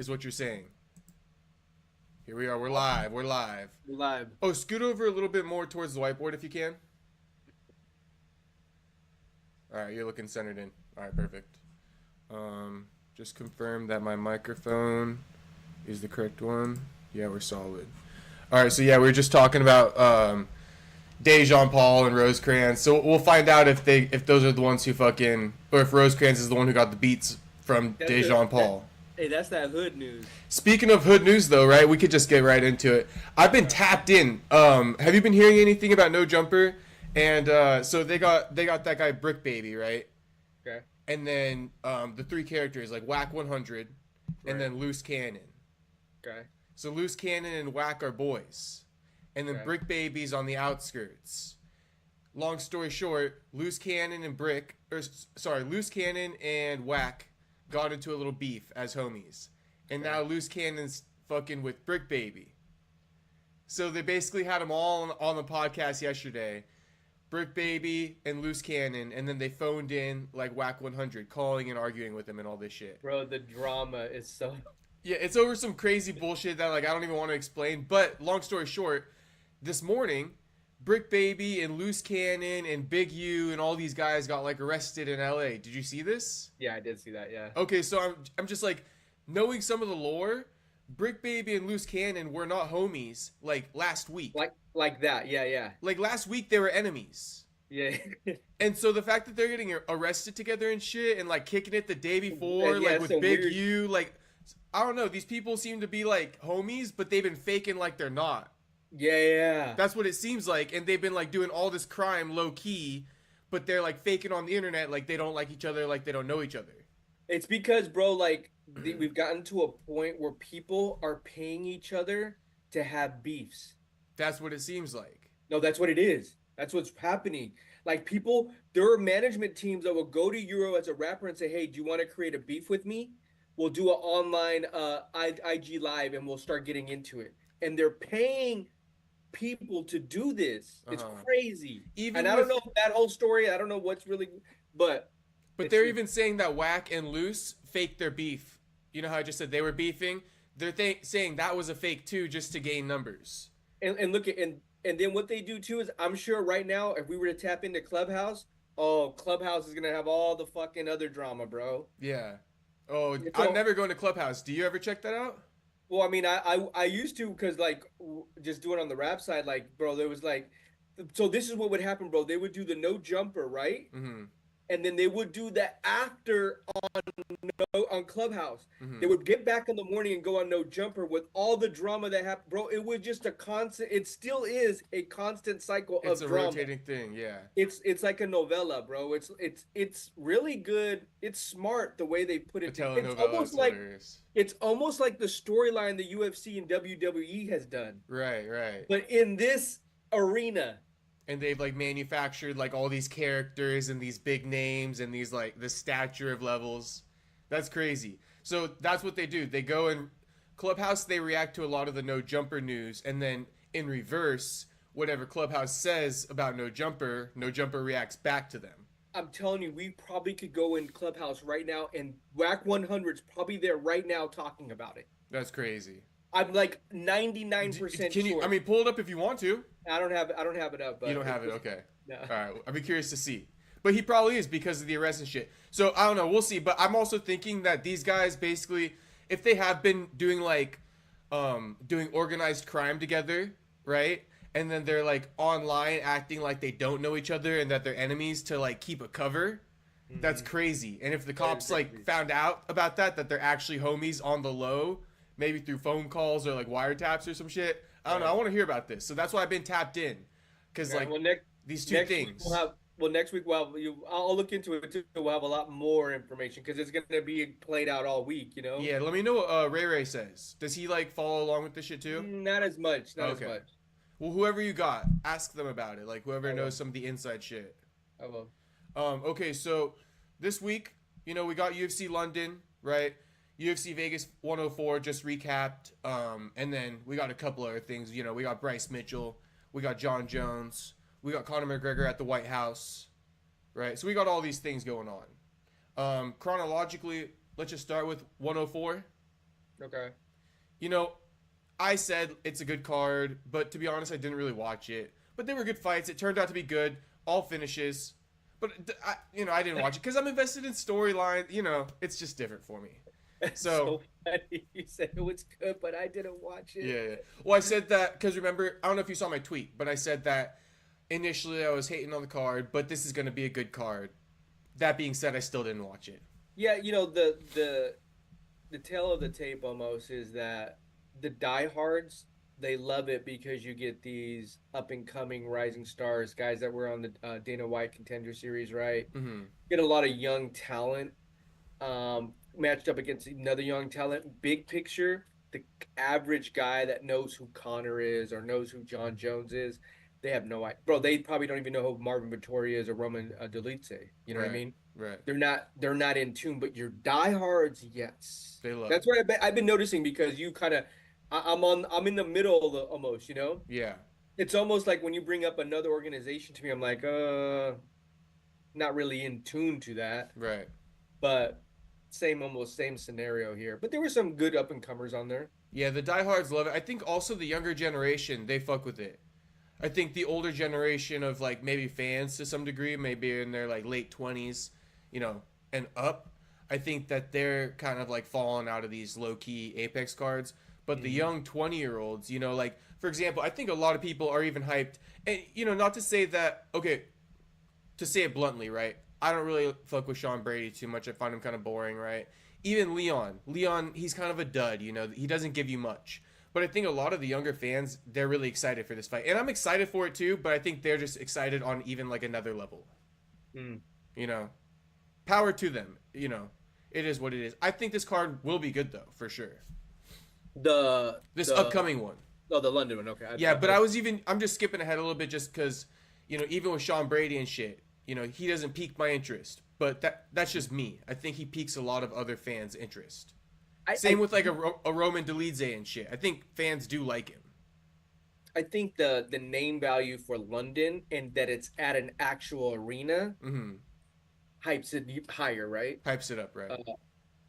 is what you're saying. Here we are. We're live. We're live. We're live. Oh, scoot over a little bit more towards the whiteboard if you can. All right, you're looking centered in. All right, perfect. Just confirm that my microphone is the correct one. Yeah, we're solid. All right, so yeah, we were just talking about Jean Paul and Rosecrans. So we'll find out if those are the ones who fucking, or if Rosecrans is the one who got the beats from Jean Paul. Hey, that's that hood news. Speaking of hood news, though, right? We could just get right into it. I've been tapped in. Have you been hearing anything about No Jumper? And so they got that guy Brick Baby, right? Okay. And then the three characters like Whack 100, and then Loose Cannon. Okay. So Loose Cannon and Whack are boys, and then Brick Baby's on the outskirts. Long story short, Loose Cannon and Loose Cannon and Whack got into a little beef as homies, and now Loose Cannon's fucking with Brick Baby. So they basically had them all on the podcast yesterday, Brick Baby and Loose Cannon, and then they phoned in like Whack 100, calling and arguing with him and all this shit. Bro, the drama is so... Yeah, it's over some crazy bullshit that like I don't even want to explain. But long story short, this morning, Brick Baby and Loose Cannon and Big U and all these guys got like arrested in LA. Did you see this? Yeah, I did see that, yeah. Okay, so I'm just like, knowing some of the lore, Brick Baby and Loose Cannon were not homies like last week. Like that, yeah. Like last week they were enemies. Yeah. And so the fact that they're getting arrested together and shit and like kicking it the day before, yeah, like with so Big weird. U, like I don't know, these people seem to be like homies, but they've been faking like they're not. Yeah. That's what it seems like, and they've been like doing all this crime low key, but they're like faking on the internet like they don't like each other, like they don't know each other. It's because, bro, like, we've gotten to a point where people are paying each other to have beefs. That's what it seems like. No, that's what it is. That's what's happening. Like, people, there are management teams that will go to Euro as a rapper and say, hey, do you want to create a beef with me? We'll do an online IG live and we'll start getting into it. And they're paying people to do this. It's crazy. And I don't know that whole story. I don't know what's really, but they're even saying that Whack and Loose faked their beef. You know how I just said they were beefing? They're saying that was a fake too, just to gain numbers. And look at and then what they do too is, I'm sure right now if we were to tap into Clubhouse, Clubhouse is gonna have all the fucking other drama, bro. Yeah. Oh, I'm never going to Clubhouse. Do you ever check that out? Well, I mean, I used to, because like just doing on the rap side, like, bro, there was like, so this is what would happen, bro. They would do the No Jumper, right? Mm-hmm. And then they would do that after on Clubhouse. Mm-hmm. They would get back in the morning and go on No Jumper with all the drama that happened, bro. It was just a constant. It still is a constant cycle of drama. It's a rotating thing, yeah. It's like a novella, bro. It's really good. It's smart the way they put it. It's almost like the storyline the UFC and WWE has done. Right. But in this arena. And they've like manufactured like all these characters and these big names and these like the stature of levels. That's crazy. So that's what they do. They go in Clubhouse, they react to a lot of the No Jumper news, and then in reverse, whatever Clubhouse says about No Jumper reacts back to them. I'm telling you, we probably could go in Clubhouse right now, and Whack 100's probably there right now talking about it. That's crazy. I'm like 99% Can you? sure. I mean, pull it up if you want to. I don't have it up. But you don't have it, okay. No. All right, I'd be curious to see. But he probably is because of the arrest and shit. So I don't know, we'll see. But I'm also thinking that these guys basically, if they have been doing like, doing organized crime together, right? And then they're like online acting like they don't know each other and that they're enemies to like keep a cover. Mm-hmm. That's crazy. And if the cops like found out about that they're actually homies on the low, maybe through phone calls or like wiretaps or some shit. I don't know. I want to hear about this. So that's why I've been tapped in. Because these two things. Next week I'll look into it too. We'll have a lot more information because it's going to be played out all week, you know? Yeah, let me know what Ray says. Does he like follow along with this shit too? Not as much. Not as much. Well, whoever you got, ask them about it. Like whoever knows some of the inside shit. I will. Okay, so this week, we got UFC London, right? UFC Vegas 104 just recapped. And then we got a couple other things. We got Bryce Mitchell. We got Jon Jones. We got Conor McGregor at the White House. Right? So we got all these things going on. Chronologically, let's just start with 104. Okay. You know, I said it's a good card, but to be honest, I didn't really watch it. But they were good fights. It turned out to be good. All finishes. But I didn't watch it because I'm invested in storyline. It's just different for me. It's So so funny. You said it was good, but I didn't watch it. yeah. Well, I said that because remember, I don't know if you saw my tweet, but I said that initially I was hating on the card, but this is going to be a good card. That being said, I still didn't watch it. Yeah, the tale of the tape almost is that the diehards, they love it because you get these up and coming rising stars, guys that were on the Dana White Contender Series, right? Mm-hmm. Get a lot of young talent matched up against another young talent. Big picture, the average guy that knows who Conor is or knows who Jon Jones is, they have no idea. Bro, they probably don't even know who Marvin Vettori is or Roman Dolidze. You know what I mean? Right. They're not in tune, but your diehards, yes. They love. That's what I've been noticing because you kind of, I'm in the middle of the, almost, you know. Yeah. It's almost like when you bring up another organization to me, I'm like, not really in tune to that. Right. But almost same scenario here. But there were some good up and comers on there. Yeah, the diehards love it. I think also the younger generation, they fuck with it. I think the older generation of like maybe fans to some degree, maybe in their like late 20s, and up, I think that they're kind of like falling out of these low key Apex cards. But the young 20-year-olds, like for example, I think a lot of people are even hyped. And not to say that, okay, to say it bluntly, right? I don't really fuck with Sean Brady too much. I find him kind of boring, right? Even Leon, he's kind of a dud. He doesn't give you much. But I think a lot of the younger fans, they're really excited for this fight. And I'm excited for it too, but I think they're just excited on even like another level. Power to them. It is what it is. I think this card will be good though, for sure. This upcoming one. Oh, the London one, okay. I'm just skipping ahead a little bit just because, even with Sean Brady and shit, he doesn't pique my interest. But that's just me. I think he piques a lot of other fans' interest. Same with like a Roman Dolidze and shit. I think fans do like him. I think the name value for London and that it's at an actual arena hypes it higher, right? Hypes it up, right?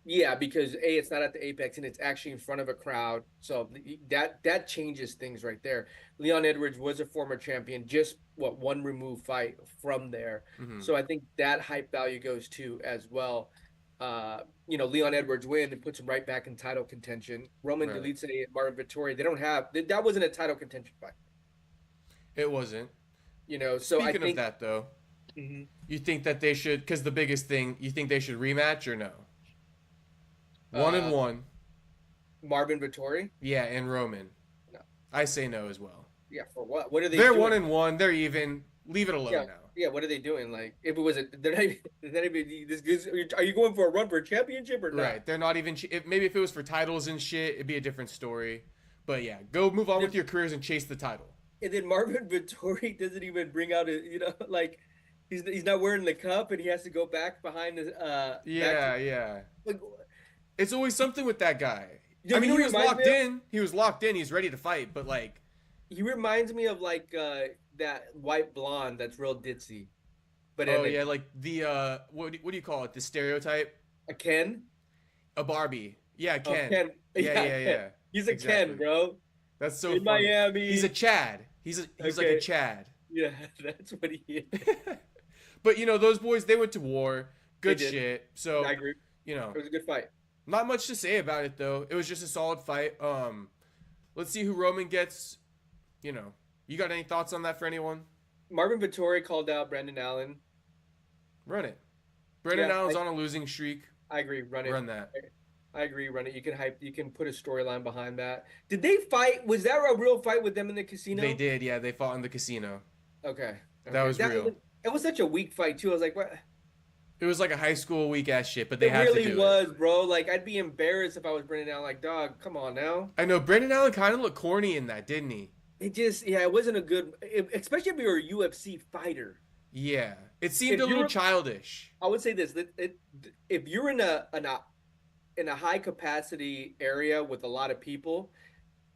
Yeah, because it's not at the Apex and it's actually in front of a crowd, so that changes things right there. Leon Edwards was a former champion, just one remove fight from there, so I think that hype value goes too as well. Leon Edwards win and puts him right back in title contention. Roman Dolidze and Marvin Vettori, they don't have that wasn't a title contention fight. It wasn't. So speaking of that though, you think that they should? Because the biggest thing, you think they should rematch or no? 1-1. Marvin Vettori? Yeah, and Roman. No. I say no as well. Yeah, for what? What are they? They're doing? 1-1. They're even. Leave it alone now. Yeah, what are they doing? Like, if it was they're not even this. Are you going for a run for a championship or not? Right. They're not even. Maybe if it was for titles and shit, it'd be a different story. But yeah, go move on with your careers and chase the title. And then Marvin Vettori doesn't even bring out like he's not wearing the cup and he has to go back behind the yeah. Like, it's always something with that guy. Yeah, I mean, he was locked in. He was locked in. He's ready to fight. But like, he reminds me of like that white blonde that's real ditzy. But yeah, like the what do you call it? The stereotype. A Ken. A Barbie. Yeah, Ken. Ken. Yeah. He's a Ken, bro. That's so in funny. Miami. He's a Chad. He's like a Chad. Yeah, that's what he is. But those boys, they went to war. Good shit. So I agree. It was a good fight. Not much to say about it though. It was just a solid fight. Let's see who Roman gets. You got any thoughts on that for anyone? Marvin Vettori called out Brendan Allen. Run it. Brendan Allen's on a losing streak. I agree. Run it. Run that. I agree. Run it. You can hype. You can put a storyline behind that. Did they fight? Was that a real fight with them in the casino? They did. Yeah, they fought in the casino. Okay. That was real. It was such a weak fight too. I was like, what? It was like a high school weak ass shit, but they had to do it. It really was, bro. Like, I'd be embarrassed if I was Brendan Allen. Like, dog, come on now. I know. Brendan Allen kind of looked corny in that, didn't he? It wasn't a good, especially if you're a UFC fighter. Yeah, it seemed a little childish. I would say this: if you're in a high capacity area with a lot of people,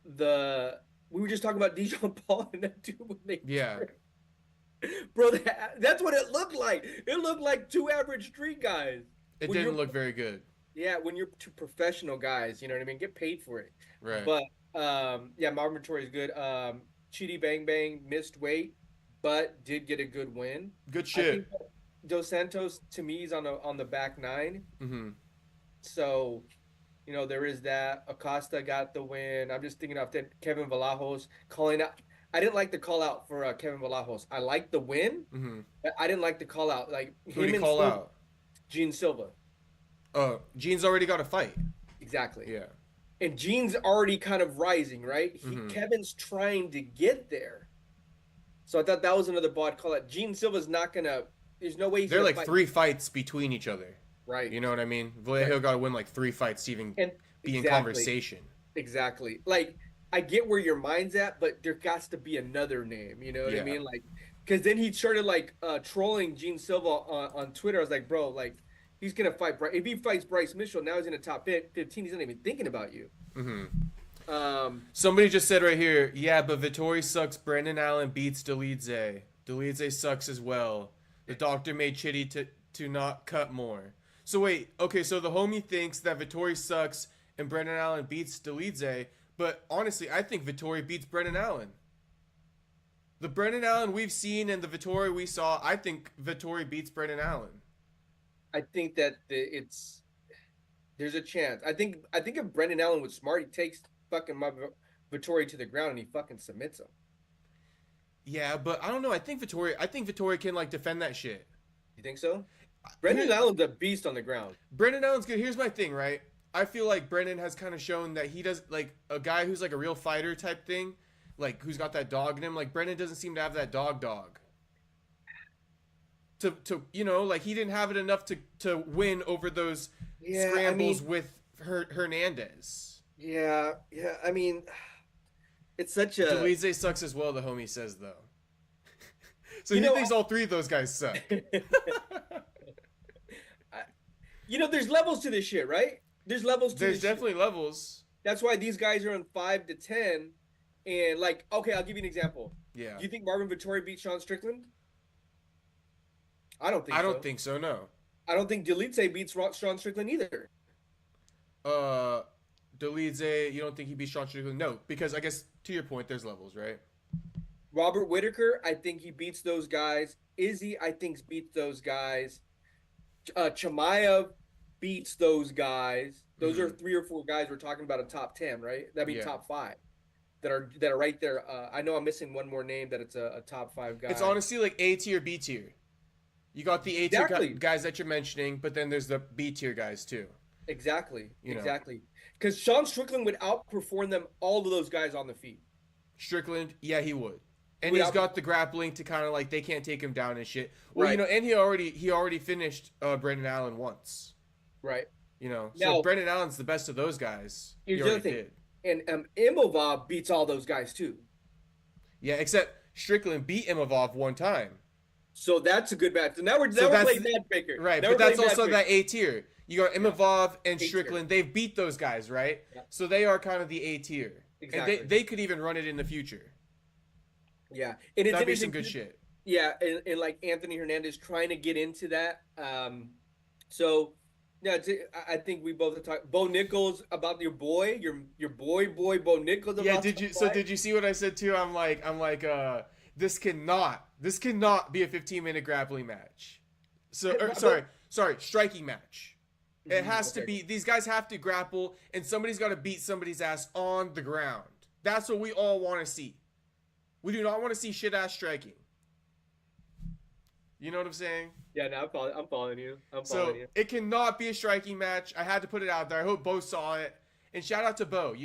we were just talking about Dijon Paul and that dude when they bro, that's what it looked like. It looked like two average street guys. It didn't look very good. Yeah, when you're two professional guys, you know what I mean? Get paid for it. Right. But yeah, Marvin Vettori is good. Chidi Bang Bang missed weight, but did get a good win. Good I think shit. Dos Santos to me is on the back nine. Mm-hmm. So, there is that. Acosta got the win. I'm just thinking of that Kevin Valajos calling out. I didn't like the call out for Kevin Valajos. I liked the win, Mm-hmm. but I didn't like the call out. Like Who'd he him and call Silva, out? Jean Silva. Gene's already got a fight. Exactly. Yeah. And Gene's already kind of rising, right? Mm-hmm. Kevin's trying to get there. So I thought that was another bad call out. Jean Silva's not gonna. There's no way he's They're gonna like fight. 3 fights between each other. Right. You know what I mean? Vallejo got to win like 3 fights to even And be in exactly. conversation. Exactly. Like I get where your mind's at, but there has to be another name. You know what I mean? Like, because then he started like trolling Jean Silva on Twitter. I was like, bro, like he's gonna fight. If he fights Bryce Mitchell, now he's in the top 15. He's not even thinking about you. Mm-hmm. Somebody just said right here, yeah, but Vettori sucks. Brendan Allen beats Dolidze. Dolidze sucks as well. The doctor made Chitty to not cut more. So wait, okay, so the homie thinks that Vettori sucks and Brendan Allen beats Dolidze, but honestly, I think Vettori beats Brendan Allen. The Brendan Allen we've seen and the Vettori we saw, I think Vettori beats Brendan Allen. I think that there's a chance. I think if Brendan Allen was smart, he takes fucking Vettori to the ground and he fucking submits him. Yeah, but I don't know. I think Vettori can like defend that shit. You think so? Brendan Allen's a beast on the ground. Brendan Allen's good. Here's my thing, right? I feel like Brendan has kind of shown that he does like a guy who's like a real fighter type thing, like who's got that dog in him. Like Brendan doesn't seem to have that dog. To like he didn't have it enough to win over those scrambles with Hernandez. Yeah. I mean, it's such a. Dolidze sucks as well. The homie says though. So he thinks all 3 of those guys suck. There's levels to this shit, right? There's definitely levels. That's why these guys are on 5 to 10, and like, okay, I'll give you an example. Yeah. Do you think Marvin Vettori beat Sean Strickland? I don't think. I don't think so. No. I don't think Dolidze beats Sean Strickland either. Dolidze, you don't think he beats Sean Strickland? No, because I guess to your point, there's levels, right? Robert Whitaker, I think he beats those guys. Izzy, I think beats those guys. Chimaev beats those guys. Those are 3 or 4 guys we're talking about a top 10, right? That'd be top 5 that are right there. I know I'm missing one more name that it's a top 5 guy. It's honestly like A tier, B tier. You got the A tier guys that you're mentioning, but then there's the B tier guys too. Exactly. Because Sean Strickland would outperform them, all of those guys on the feet. Strickland, yeah, he would. And he's got the grappling to kind of like they can't take him down and shit. Well, right. And he already finished Brendan Allen once. Right. So now, Brendan Allen's the best of those guys. Here's the other thing. And Imavov beats all those guys too. Yeah, except Strickland beat Imavov one time. So that's a good match. So now we're playing matchmaker. Right, but that's also that A tier. You got Imavov and Strickland. They've beat those guys, right? Yeah. So they are kind of the A tier. Exactly. And they could even run it in the future. Yeah. And that'd be some good shit. Yeah, and like Anthony Hernandez trying to get into that. So yeah, I think we both talked. Bo Nichols about your boy, your boy Bo Nichols. Yeah, did you see what I said too? I'm like, this cannot be a 15-minute grappling match. So sorry, striking match. It has to be. These guys have to grapple, and somebody's got to beat somebody's ass on the ground. That's what we all want to see. We do not want to see shit ass striking. You know what I'm saying? Yeah, no, I'm following you. It cannot be a striking match. I had to put it out there. I hope Bo saw it. And shout out to Bo.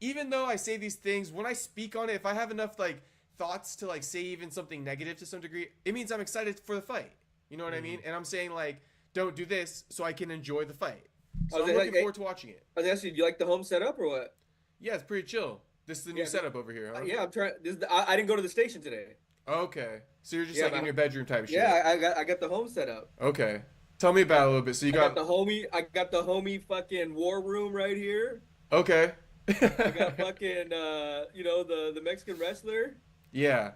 Even though I say these things, when I speak on it, if I have enough like thoughts to like say even something negative to some degree, it means I'm excited for the fight. You know what I mean? And I'm saying like, don't do this so I can enjoy the fight. So I'm looking forward to watching it. I was asking, do you like the home setup or what? Yeah, it's pretty chill. This is the new setup over here, huh? Yeah, I'm trying. I didn't go to the station today. Okay, so you're just like in your bedroom type shit. Yeah, I got the home setup. Okay, tell me about it a little bit. So I got the homie fucking war room right here. Okay. I got fucking the Mexican wrestler. Yeah.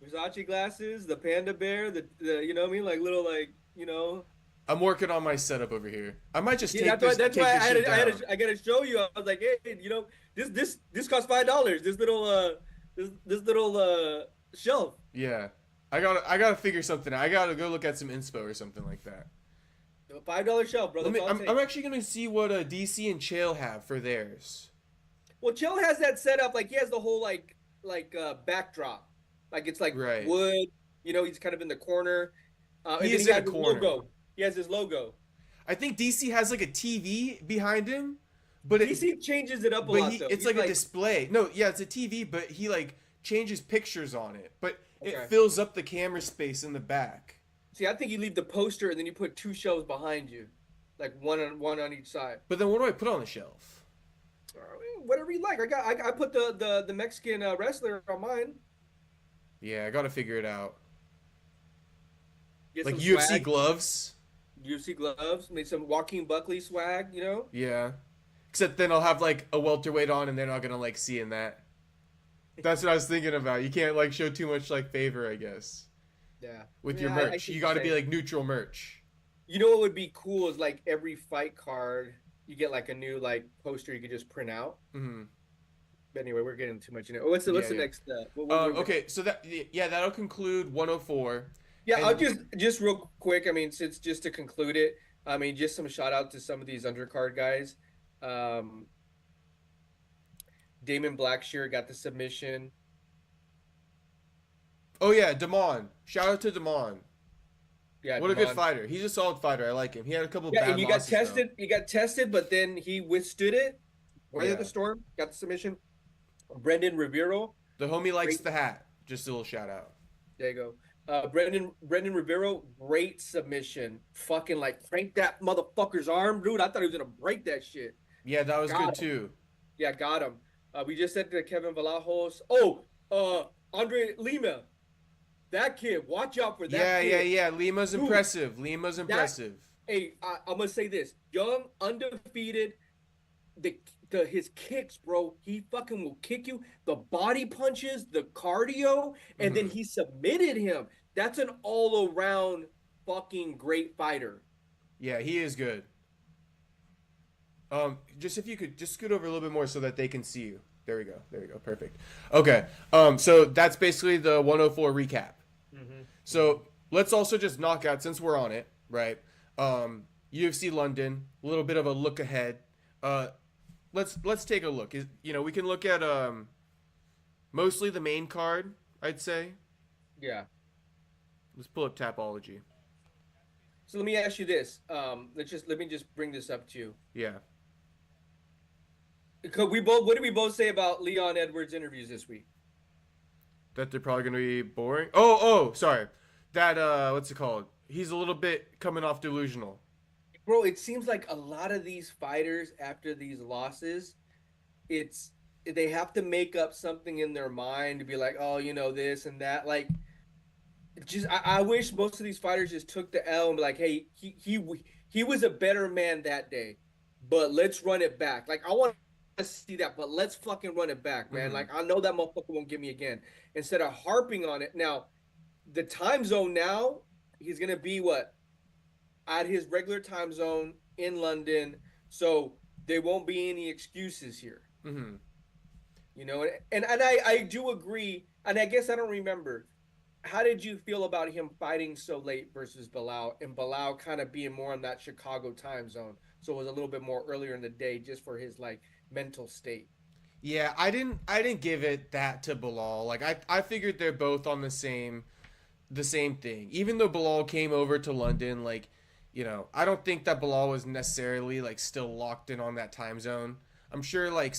Versace glasses, the panda bear, the you know what I mean, like little like I'm working on my setup over here. I might just take That's why I gotta show you. I was like, hey, this costs $5. This little shelf. Yeah. I gotta figure something out. I gotta go look at some inspo or something like that. $5 shelf, bro. I'm actually gonna see what DC and Chael have for theirs. Well, Chael has that set up, like he has the whole backdrop. Like it's like Right. wood, he's kind of in the corner. He is in a corner. Logo. He has his logo. I think DC has like a TV behind him, but DC changes it up a lot though. It's like a display. No, yeah, it's a TV, but he like changes pictures on it, but Okay. it fills up the camera space in the back. See, I think you leave the poster and then you put two shelves behind you, like one on each side. But then what do I put on the shelf? Whatever you like. I put the Mexican wrestler on mine. Yeah, I gotta figure it out. Get Like some UFC swag. gloves. UFC gloves. Made some Joaquin Buckley swag. Yeah. Except then I'll have like a welterweight on, and they're not gonna like see in that. That's what I was thinking about. You can't like show too much like favor, I guess. Yeah. With your merch, you got to be like neutral merch. You know what would be cool is like every fight card, you get like a new like poster you could just print out. Mm-hmm. But anyway, we're getting too much. What's the next? Okay, so that'll conclude 104. Yeah, and I'll just real quick. I mean, since just to conclude it, I mean, just some shout out to some of these undercard guys. Damon Blackshear got the submission. Oh yeah, Damon. Shout out to Damon. Yeah, what a good fighter. He's a solid fighter. I like him. He had a couple of bad and you got losses, tested. You got tested, but then he withstood it. Weathered the storm. Got the submission. Brendan Rivero. The homie likes the hat. Just a little shout out. There you go. Brendan Rivero, great submission. Fucking like crank that motherfucker's arm, dude. I thought he was gonna break that shit. Yeah, that was good too. Yeah, got him. We just said to Kevin Valajos. Andre Lima. That kid, watch out for that kid. Yeah. Lima's impressive. Hey, I'm gonna say this: young, undefeated. His kicks, bro. He fucking will kick you. The body punches, the cardio, and then he submitted him. That's an all-around fucking great fighter. Yeah, he is good. Just if you could just scoot over a little bit more so that they can see you. There we go. Perfect. Okay. So that's basically the 104 recap. So let's also just knock out, since we're on it, right? UFC London, a little bit of a look ahead. Let's take a look. We can look at mostly the main card, I'd say. Yeah. Let's pull up Tapology. So let me ask you this. Let me just bring this up to you. Yeah. What did we both say about Leon Edwards interviews this week? That they're probably going to be boring. Oh, sorry. That, what's it called? He's a little bit coming off delusional. Bro, it seems like a lot of these fighters after these losses, they have to make up something in their mind to be like, oh, this and that. Like, I wish most of these fighters just took the L and be like, hey, he was a better man that day, but let's run it back. Like, I want to see that, but let's fucking run it back, man. Like, I know that motherfucker won't get me again. Instead of harping on it. Now, the time zone now, he's going to be what? At his regular time zone in London. So there won't be any excuses here. And I do agree. And I guess I don't remember. How did you feel about him fighting so late versus Bilal, and Bilal kind of being more on that Chicago time zone? So it was a little bit more earlier in the day just for his like mental state. Yeah, I didn't give it that to Bilal. Like I figured they're both on the same thing. Even though Bilal came over to London, like, I don't think that Bilal was necessarily like still locked in on that time zone. I'm sure like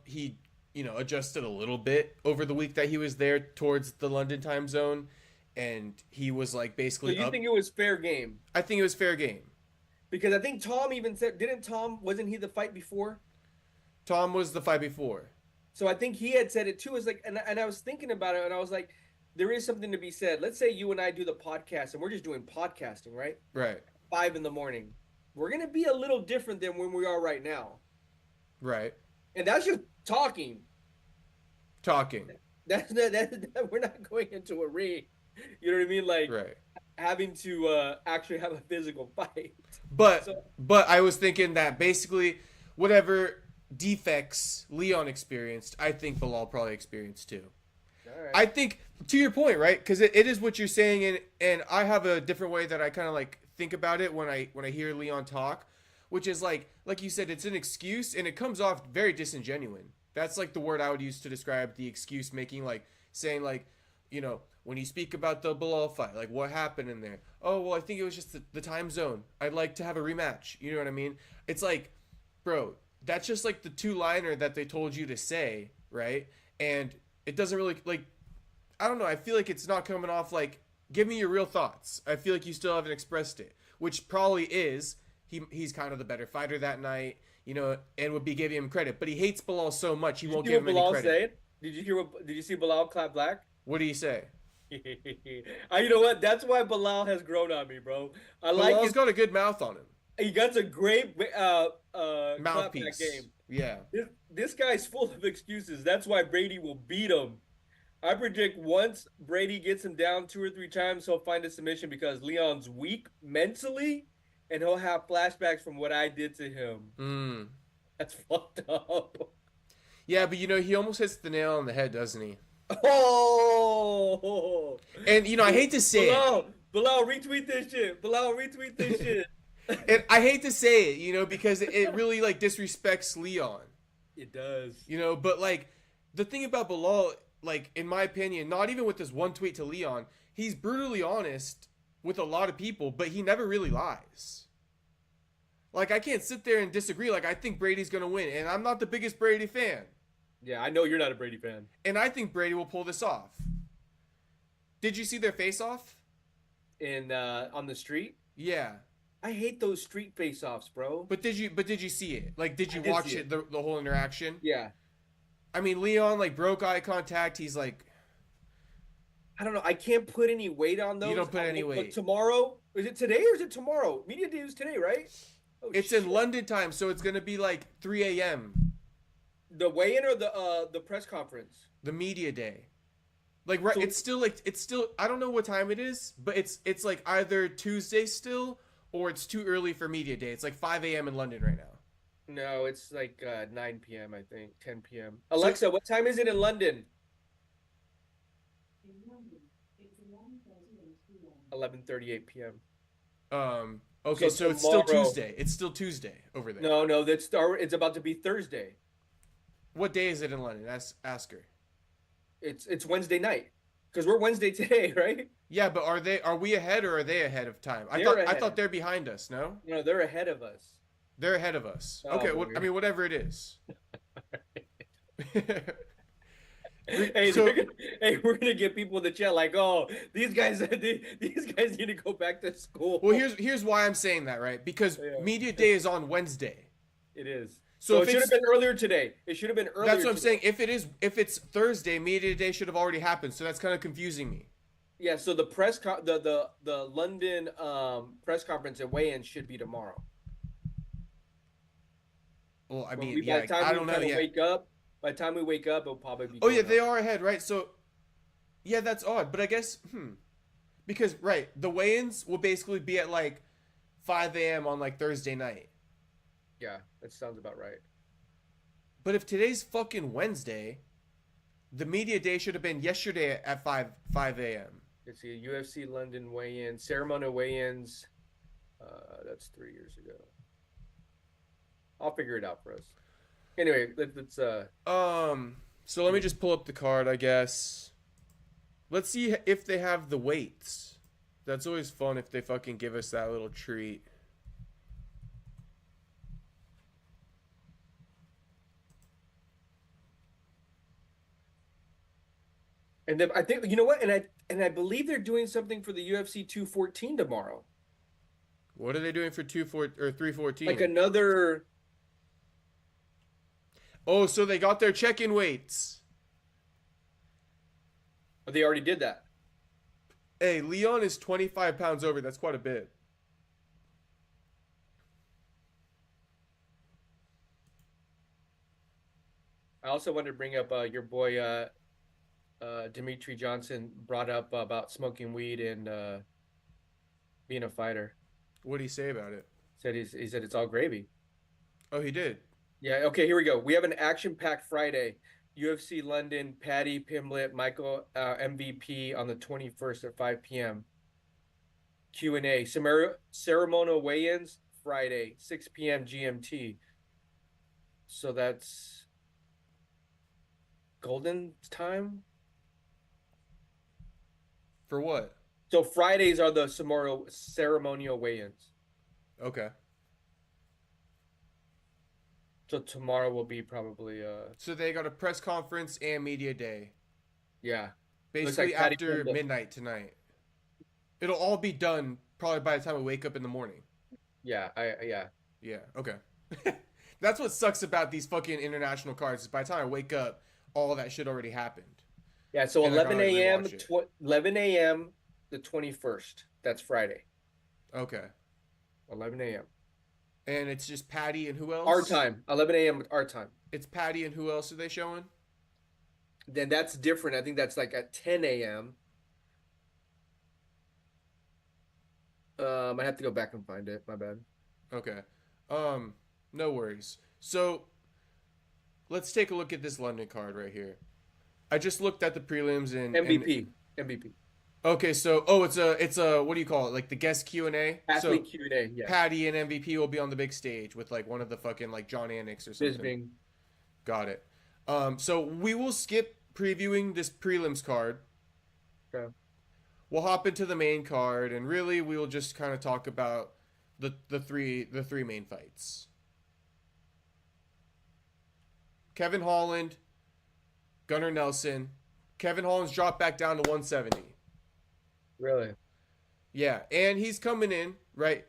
he adjusted a little bit over the week that he was there towards the London time zone, and he was like basically. So you think it was fair game? I think it was fair game. Because I think Tom even said, wasn't he the fight before? Tom was the fight before. So I think he had said it too. It's like, and I was thinking about it, and I was like, there is something to be said. Let's say you and I do the podcast, and we're just doing podcasting, right? Right. 5 a.m. We're gonna be a little different than when we are right now. Right. And that's just talking. That's we're not going into a ring. You know what I mean? Like, right. having to actually have a physical fight. But So but I was thinking that basically whatever defects Leon experienced, I think Bilal probably experienced too. all right. I think to your point, right? Because it is what you're saying, and I have a different way that I kind of like think about it when I hear Leon talk, which is like you said, it's an excuse and it comes off very disingenuous. That's like the word I would use to describe the excuse making, like saying like, when you speak about the Bilal fight, like what happened in there? Oh well, I think it was just the time zone. I'd like to have a rematch. You know what I mean? It's like, bro, that's just like the two liner that they told you to say, right? And it doesn't really like I don't know. I feel like it's not coming off like give me your real thoughts. I feel like you still haven't expressed it, which probably is he's kind of the better fighter that night, and would be giving him credit. But he hates Bilal so much he Did you won't hear give what him any Bilal credit. said? Did you see Bilal clap black? What do you say? You know what? That's why Bilal has grown on me, bro. I like Bilal's his. got a good mouth on him, He got a great clapback mouthpiece. game. Yeah. This guy's full of excuses. That's why Brady will beat him. I predict once Brady gets him down 2 or 3 times, he'll find a submission because Leon's weak mentally, and he'll have flashbacks from what I did to him. Mm. That's fucked up. Yeah, but he almost hits the nail on the head, doesn't he? Oh, And I hate to say it, Bilal, retweet this shit. Bilal, retweet this shit. and I hate to say it, because it really like disrespects Leon. It does. But like the thing about Bilal, like in my opinion, not even with this one tweet to Leon, he's brutally honest with a lot of people, but he never really lies. Like I can't sit there and disagree. Like I think Brady's gonna win, and I'm not the biggest Brady fan, Yeah, I know you're not a Brady fan. and I think Brady will pull this off. Did you see their face off? In on the street, Yeah. I hate those street face-offs, bro. But did you see it? Like did you I did watch see it, the whole interaction? Yeah, I mean, Leon like broke eye contact. He's like, I don't know. I can't put any weight on those. you don't put any But weight. tomorrow, is it today or is it tomorrow? Media day is today, right? Oh, It's shit. in London time, so it's gonna be like 3 a.m. The weigh-in or the press conference? The media day. Like right, So- it's still I don't know what time it is, but it's like either Tuesday still or it's too early for media day. It's like 5 a.m. in London right now. No, it's like 9 p.m. I think, 10 p.m. Alexa, what time is it in London? 11:38 p.m. Okay, So so it's still tomorrow- Tuesday. It's still Tuesday over there. No, it's about to be Thursday. What day is it in London? Ask her. It's Wednesday night because we're Wednesday today, right? Yeah, but are we ahead or are they ahead of time? I They're thought ahead. they're behind us, no? No, they're ahead of us. They're ahead of us. Oh, Okay, boy. I mean whatever it is. Hey, So- we're gonna get people in the chat like, oh, these guys need to go back to school. Well, here's why I'm saying that, right? Because Yeah. media day is on Wednesday. It is. So So if it should it's- have been earlier today. It should have been earlier. That's what I'm today. saying. If it's Thursday, media day should have already happened. So that's kind of confusing me. Yeah. So the the London press conference and weigh-in should be tomorrow. Well, I When mean, by yeah, the time I we don't know kinda yet. Wake up. By the time we wake up, it'll probably be. Oh yeah, going they up. are ahead, right? So, yeah, that's odd. But I guess, because right, the weigh-ins will basically be at like 5 a.m. on like Thursday night. Yeah, that sounds about right. But if today's fucking Wednesday, the media day should have been yesterday at 5 a.m. Let's see, UFC London weigh-in, ceremonial weigh-ins. That's 3 years ago. I'll figure it out for us. Anyway, let's So let me just pull up the card, I guess. Let's see if they have the weights. That's always fun if they fucking give us that little treat. and then I think you know what, and I believe they're doing something for the UFC 214 tomorrow. What are they doing for 314? Like another. Oh, so they got their check-in weights. Oh, they already did that. Hey, Leon is 25 pounds over. That's quite a bit. I also wanted to bring up your boy Dimitri Johnson brought up about smoking weed being a fighter. What did he say about it? He said it's all gravy. Oh, he did. Yeah. Okay. Here we go. We have an action-packed Friday. UFC London, Paddy Pimblett, Michael MVP on the 21st at 5 p.m. Q&A. Ceremonial weigh-ins Friday, 6 p.m. GMT. So that's golden time. For what? So Fridays are the ceremonial weigh-ins. Okay. So tomorrow will be probably So they got a press conference and media day. yeah. Basically like Paddy after Pimblett. midnight tonight. It'll all be done probably by the time I wake up in the morning. Yeah, yeah. Yeah, okay. That's what sucks about these fucking international cards is by the time I wake up, all that shit already happened. Yeah, so And I 11 gotta a.m. rewatch it. 11 a.m. the 21st. That's Friday. Okay. 11 a.m. And it's just Paddy and who else? Our time. 11 a.m. our time. It's Paddy and who else are they showing? Then that's different. I think that's like at 10 a.m. I have to go back and find it. My bad. Okay. No worries. So let's take a look at this London card right here. I just looked at the prelims and MVP. Okay, so it's a what do you call it? Like the guest Q&A. Athlete So Q&A. Yeah. Paddy and MVP will be on the big stage with like one of the fucking like John Annex or something. Bisbing. Got it. So we will skip previewing this prelims card. Okay. We'll hop into the main card, and really we will just kind of talk about the three main fights. Kevin Holland, Gunnar Nelson. Kevin Holland's dropped back down to 170. Really? Yeah, and he's coming in right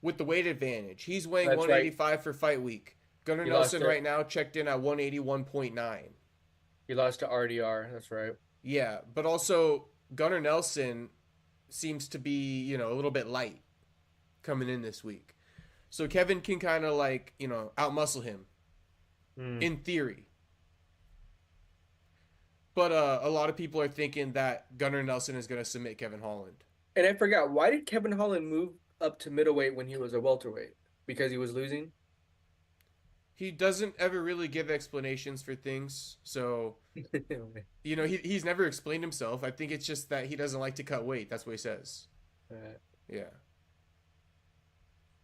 with the weight advantage. He's weighing That's 185 for fight week. Gunnar He Nelson lost it. right now checked in at 181.9. He lost to RDR. That's right. Yeah, but also Gunnar Nelson seems to be, you know, a little bit light coming in this week. So Kevin can kind of like, you know, outmuscle him in theory. But a lot of people are thinking that Gunnar Nelson is going to submit Kevin Holland. And I forgot, why did Kevin Holland move up to middleweight when he was a welterweight? Because he was losing? He doesn't ever really give explanations for things. So, you know, he's never explained himself. I think it's just that he doesn't like to cut weight. That's what he says. Yeah.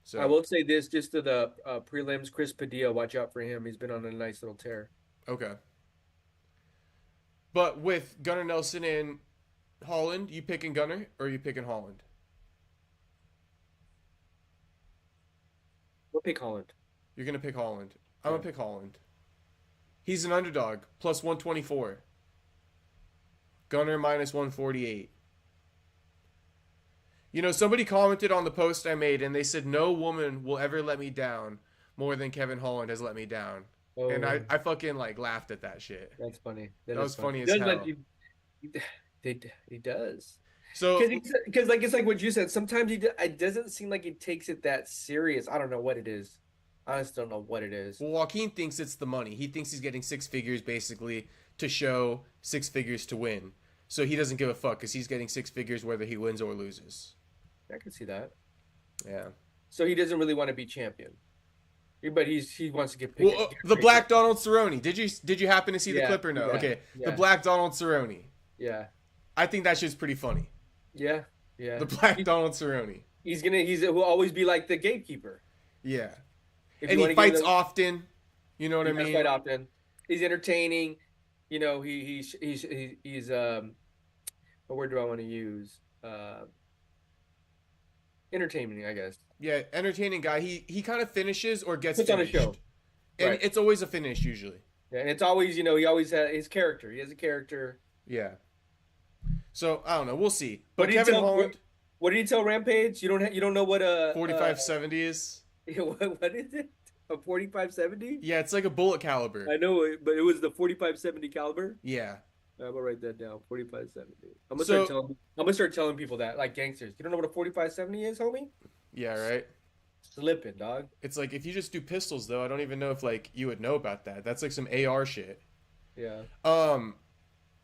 So I will say this, just to the prelims, Chris Padilla, watch out for him. He's been on a nice little tear. Okay. But with Gunnar Nelson and Holland, you picking Gunnar or are you picking Holland? We'll pick Holland. You're going to pick Holland. I'm going to pick Holland. He's an underdog, plus 124. Gunnar minus 148. You know, somebody commented on the post I made, and they said, no woman will ever let me down more than Kevin Holland has let me down. Oh. And I fucking, like, laughed at that shit. That's funny. That was funny as hell. He does. So, because like, it's like what you said. Sometimes it doesn't seem like he takes it that serious. I don't know what it is. I just don't know what it is. Well, Joaquin thinks it's the money. He thinks he's getting six figures, basically, to show six figures to win. So he doesn't give a fuck because he's getting six figures whether he wins or loses. I can see that. Yeah. So he doesn't really want to be champion, but he wants to get picked. Well, the Black Donald Cerrone. Did you happen to see the clip or no? Yeah, okay. Yeah. The Black Donald Cerrone. Yeah. I think that shit's pretty funny. Yeah. Yeah. The Black Donald Cerrone. He'll always be like the gatekeeper. Yeah. And he fights often. You know what I mean? Fight often. He's entertaining. You know, he's what word do I want to use? Entertaining, I guess. Yeah, entertaining guy. He kind of finishes or gets puts finished. on a show. And right. It's always a finish usually. Yeah, and it's always, you know, he always has his character. He has a character. Yeah. So I don't know. We'll see. But Kevin Holland. What did he tell Rampage? You don't know what a 4570 is. What is it? A 4570? Yeah, it's like a bullet caliber. I know it, but it was the 4570 caliber. Yeah. I'm gonna write that down. 4570. I'm gonna start telling people that, like gangsters. You don't know what a 4570 is, homie? Yeah, right. Slipping, dog. It's like if you just do pistols, though. I don't even know if like you would know about that. That's like some AR shit. Yeah.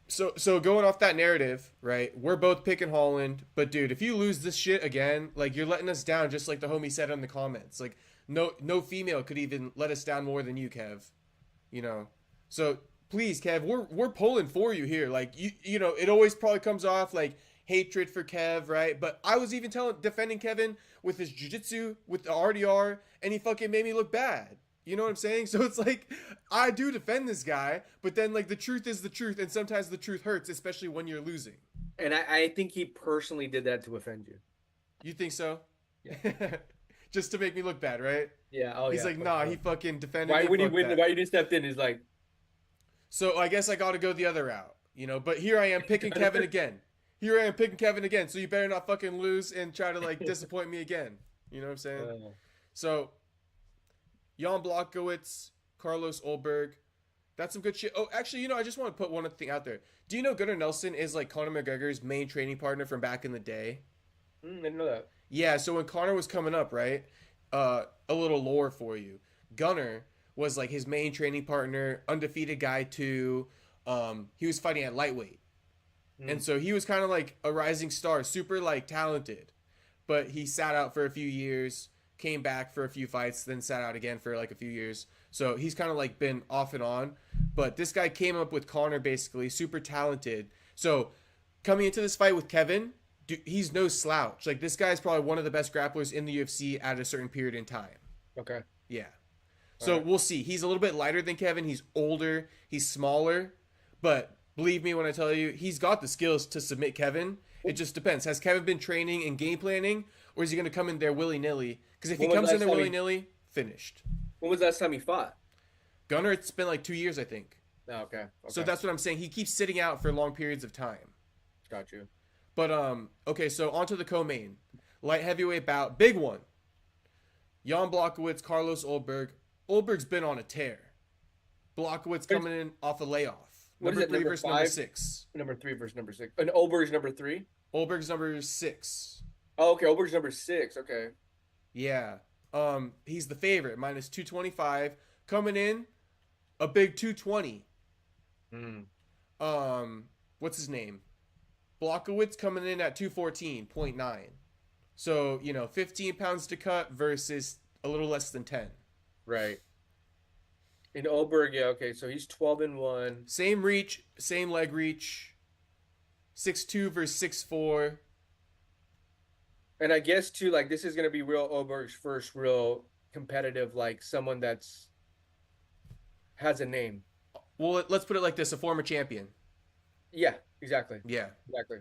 So going off that narrative, right? We're both picking Holland, but dude, if you lose this shit again, like you're letting us down, just like the homie said in the comments. Like no female could even let us down more than you, Kev. You know, so please, Kev, we're pulling for you here. Like you know, it always probably comes off like hatred for Kev, right? But I was even defending Kevin with his jiu-jitsu, with the RDR, and he fucking made me look bad. You know what I'm saying? So it's like I do defend this guy, but then like the truth is the truth, and sometimes the truth hurts, especially when you're losing. And I think he personally did that to offend you. You think so? Yeah. Just to make me look bad, right? Yeah. Oh, He's yeah. like, nah, he fucking defended Why me. would he Fuck win? that. Why you didn't step in? He's like, So I guess I got to go the other route, you know. But here I am picking Kevin again. Here I am picking Kevin again. So you better not fucking lose and try to like disappoint me again. You know what I'm saying? So Jan Blachowicz, Carlos Ulberg, that's some good shit. Oh, actually, you know, I just want to put one thing out there. Do you know Gunnar Nelson is like Conor McGregor's main training partner from back in the day? I didn't know that. Yeah. So when Conor was coming up, right? A little lore for you. Gunnar was like his main training partner, undefeated guy too. He was fighting at lightweight. And so he was kind of like a rising star, super like talented. But he sat out for a few years, came back for a few fights, then sat out again for like a few years. So he's kind of like been off and on. But this guy came up with Conor basically, super talented. So coming into this fight with Kevin, dude, he's no slouch. Like this guy's probably one of the best grapplers in the UFC at a certain period in time. Okay. Yeah. So we'll see. He's a little bit lighter than Kevin. He's older. He's smaller. But believe me when I tell you, he's got the skills to submit Kevin. It just depends. Has Kevin been training and game planning, or is he going to come in there willy-nilly? Because if he comes in there willy-nilly, finished. When was the last time he fought? Gunnar, it's been like 2 years, I think. Oh, okay. So that's what I'm saying. He keeps sitting out for long periods of time. Got you. But, okay, so on to the co-main. Light heavyweight bout. Big one. Jan Blachowicz, Carlos Ulberg. Ulberg's been on a tear. Blachowicz coming in off a layoff. Number 3 versus number 6. Number 3 versus number 6. And Ulberg's number 3? Ulberg's number 6. Oh, okay. Ulberg's number 6. Okay. Yeah. He's the favorite, minus 225. Coming in, a big 220. What's his name? Blachowicz coming in at 214.9. So, you know, 15 pounds to cut versus a little less than 10. Right. In Ulberg, yeah, okay, so he's 12-1. Same reach, same leg reach. 6'2 versus 6'4. And I guess too, like this is gonna be real Ulberg's first real competitive, like someone that's has a name. Well, let's put it like this: a former champion. Yeah, exactly. Yeah, exactly.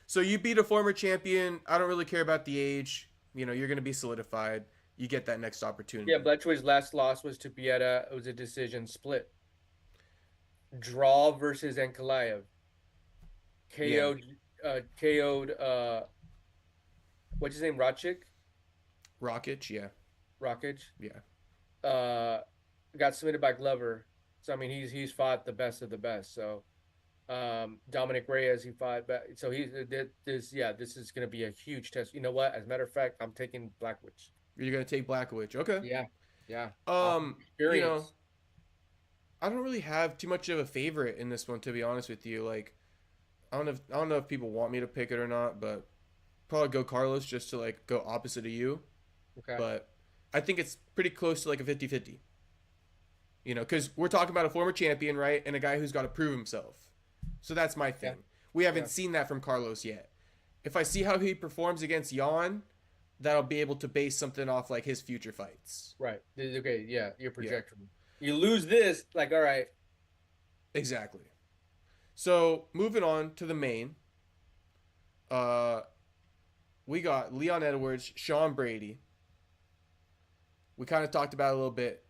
So you beat a former champion. I don't really care about the age. You know, you're gonna be solidified. You get that next opportunity. Yeah, Blachowicz' last loss was to Pieta. It was a decision split. Draw versus Ankalaev. KO'd what's his name? Rakic? Rakic, yeah. Rakic? Yeah. Got submitted by Glover. So I mean he's fought the best of the best. So Dominic Reyes he fought back. So this is gonna be a huge test. You know what? As a matter of fact, I'm taking Blachowicz. You're gonna take Blachowicz, okay? Yeah, yeah. You know, I don't really have too much of a favorite in this one, to be honest with you. Like, I don't know if people want me to pick it or not, but probably go Carlos just to like go opposite of you. Okay. But I think it's pretty close to like a 50-50. You know, because we're talking about a former champion, right, and a guy who's got to prove himself. So that's my thing. Yeah. We haven't seen that from Carlos yet. If I see how he performs against Jan, that'll be able to base something off like his future fights. Right. Okay. Yeah. Your projection. Yeah. You lose this, like, all right. Exactly. So moving on to the main. We got Leon Edwards, Sean Brady. We kind of talked about it a little bit.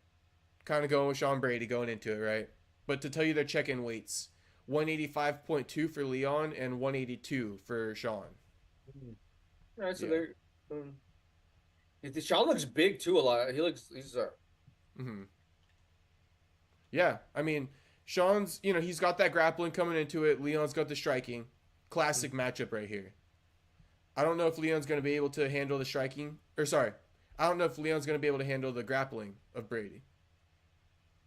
Kind of going with Sean Brady going into it, right? But to tell you their check-in weights, 185.2 for Leon and 182 for Sean. All right, so they're Sean looks big too a lot. He's Yeah, I mean, Sean's, you know, he's got that grappling coming into it. Leon's got the striking. Classic matchup right here. I don't know if Leon's going to be able to handle the striking. I don't know if Leon's going to be able to handle the grappling of Brady.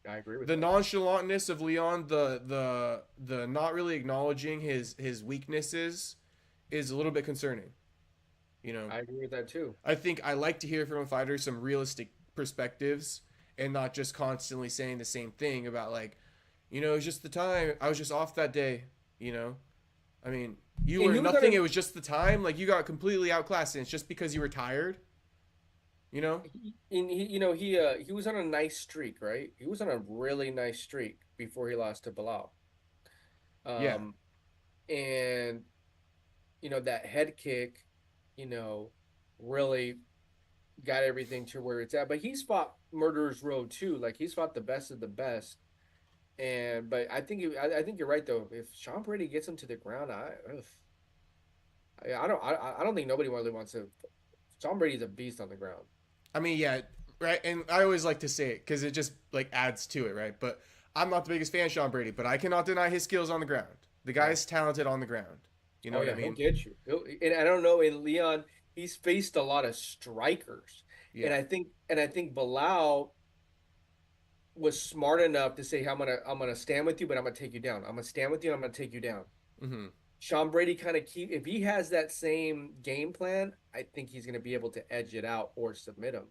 I agree with the that. nonchalantness of Leon, the not really acknowledging his weaknesses is a little bit concerning. You know, I agree with that too. I think I like to hear from a fighter some realistic perspectives and not just constantly saying the same thing about like, it's just the time. I was just off that day, you know? I mean, you And learned he was nothing. on It was just the time. Like, you got completely outclassed, and it's just because you were tired, you know? he was on a nice streak, right? He was on a really nice streak before he lost to Bilal. Yeah. Um, and that head kick, you know, really got everything to where it's at. But he's fought Murderer's Row too. Like he's fought the best of the best. But I think I think you're right though. If Sean Brady gets him to the ground, I don't think nobody really wants to. Sean Brady's a beast on the ground. I mean, yeah, right. And I always like to say it because it just like adds to it, right? But I'm not the biggest fan of Sean Brady, but I cannot deny his skills on the ground. The guy is talented on the ground. You know what I He'll mean? get you. And I don't know. In Leon, he's faced a lot of strikers, Yeah. and I think Bilal was smart enough to say, I'm gonna stand with you, but I'm gonna take you down. I'm gonna stand with you, and I'm gonna take you down. Mm-hmm. Sean Brady kind of if he has that same game plan, I think he's gonna be able to edge it out or submit him.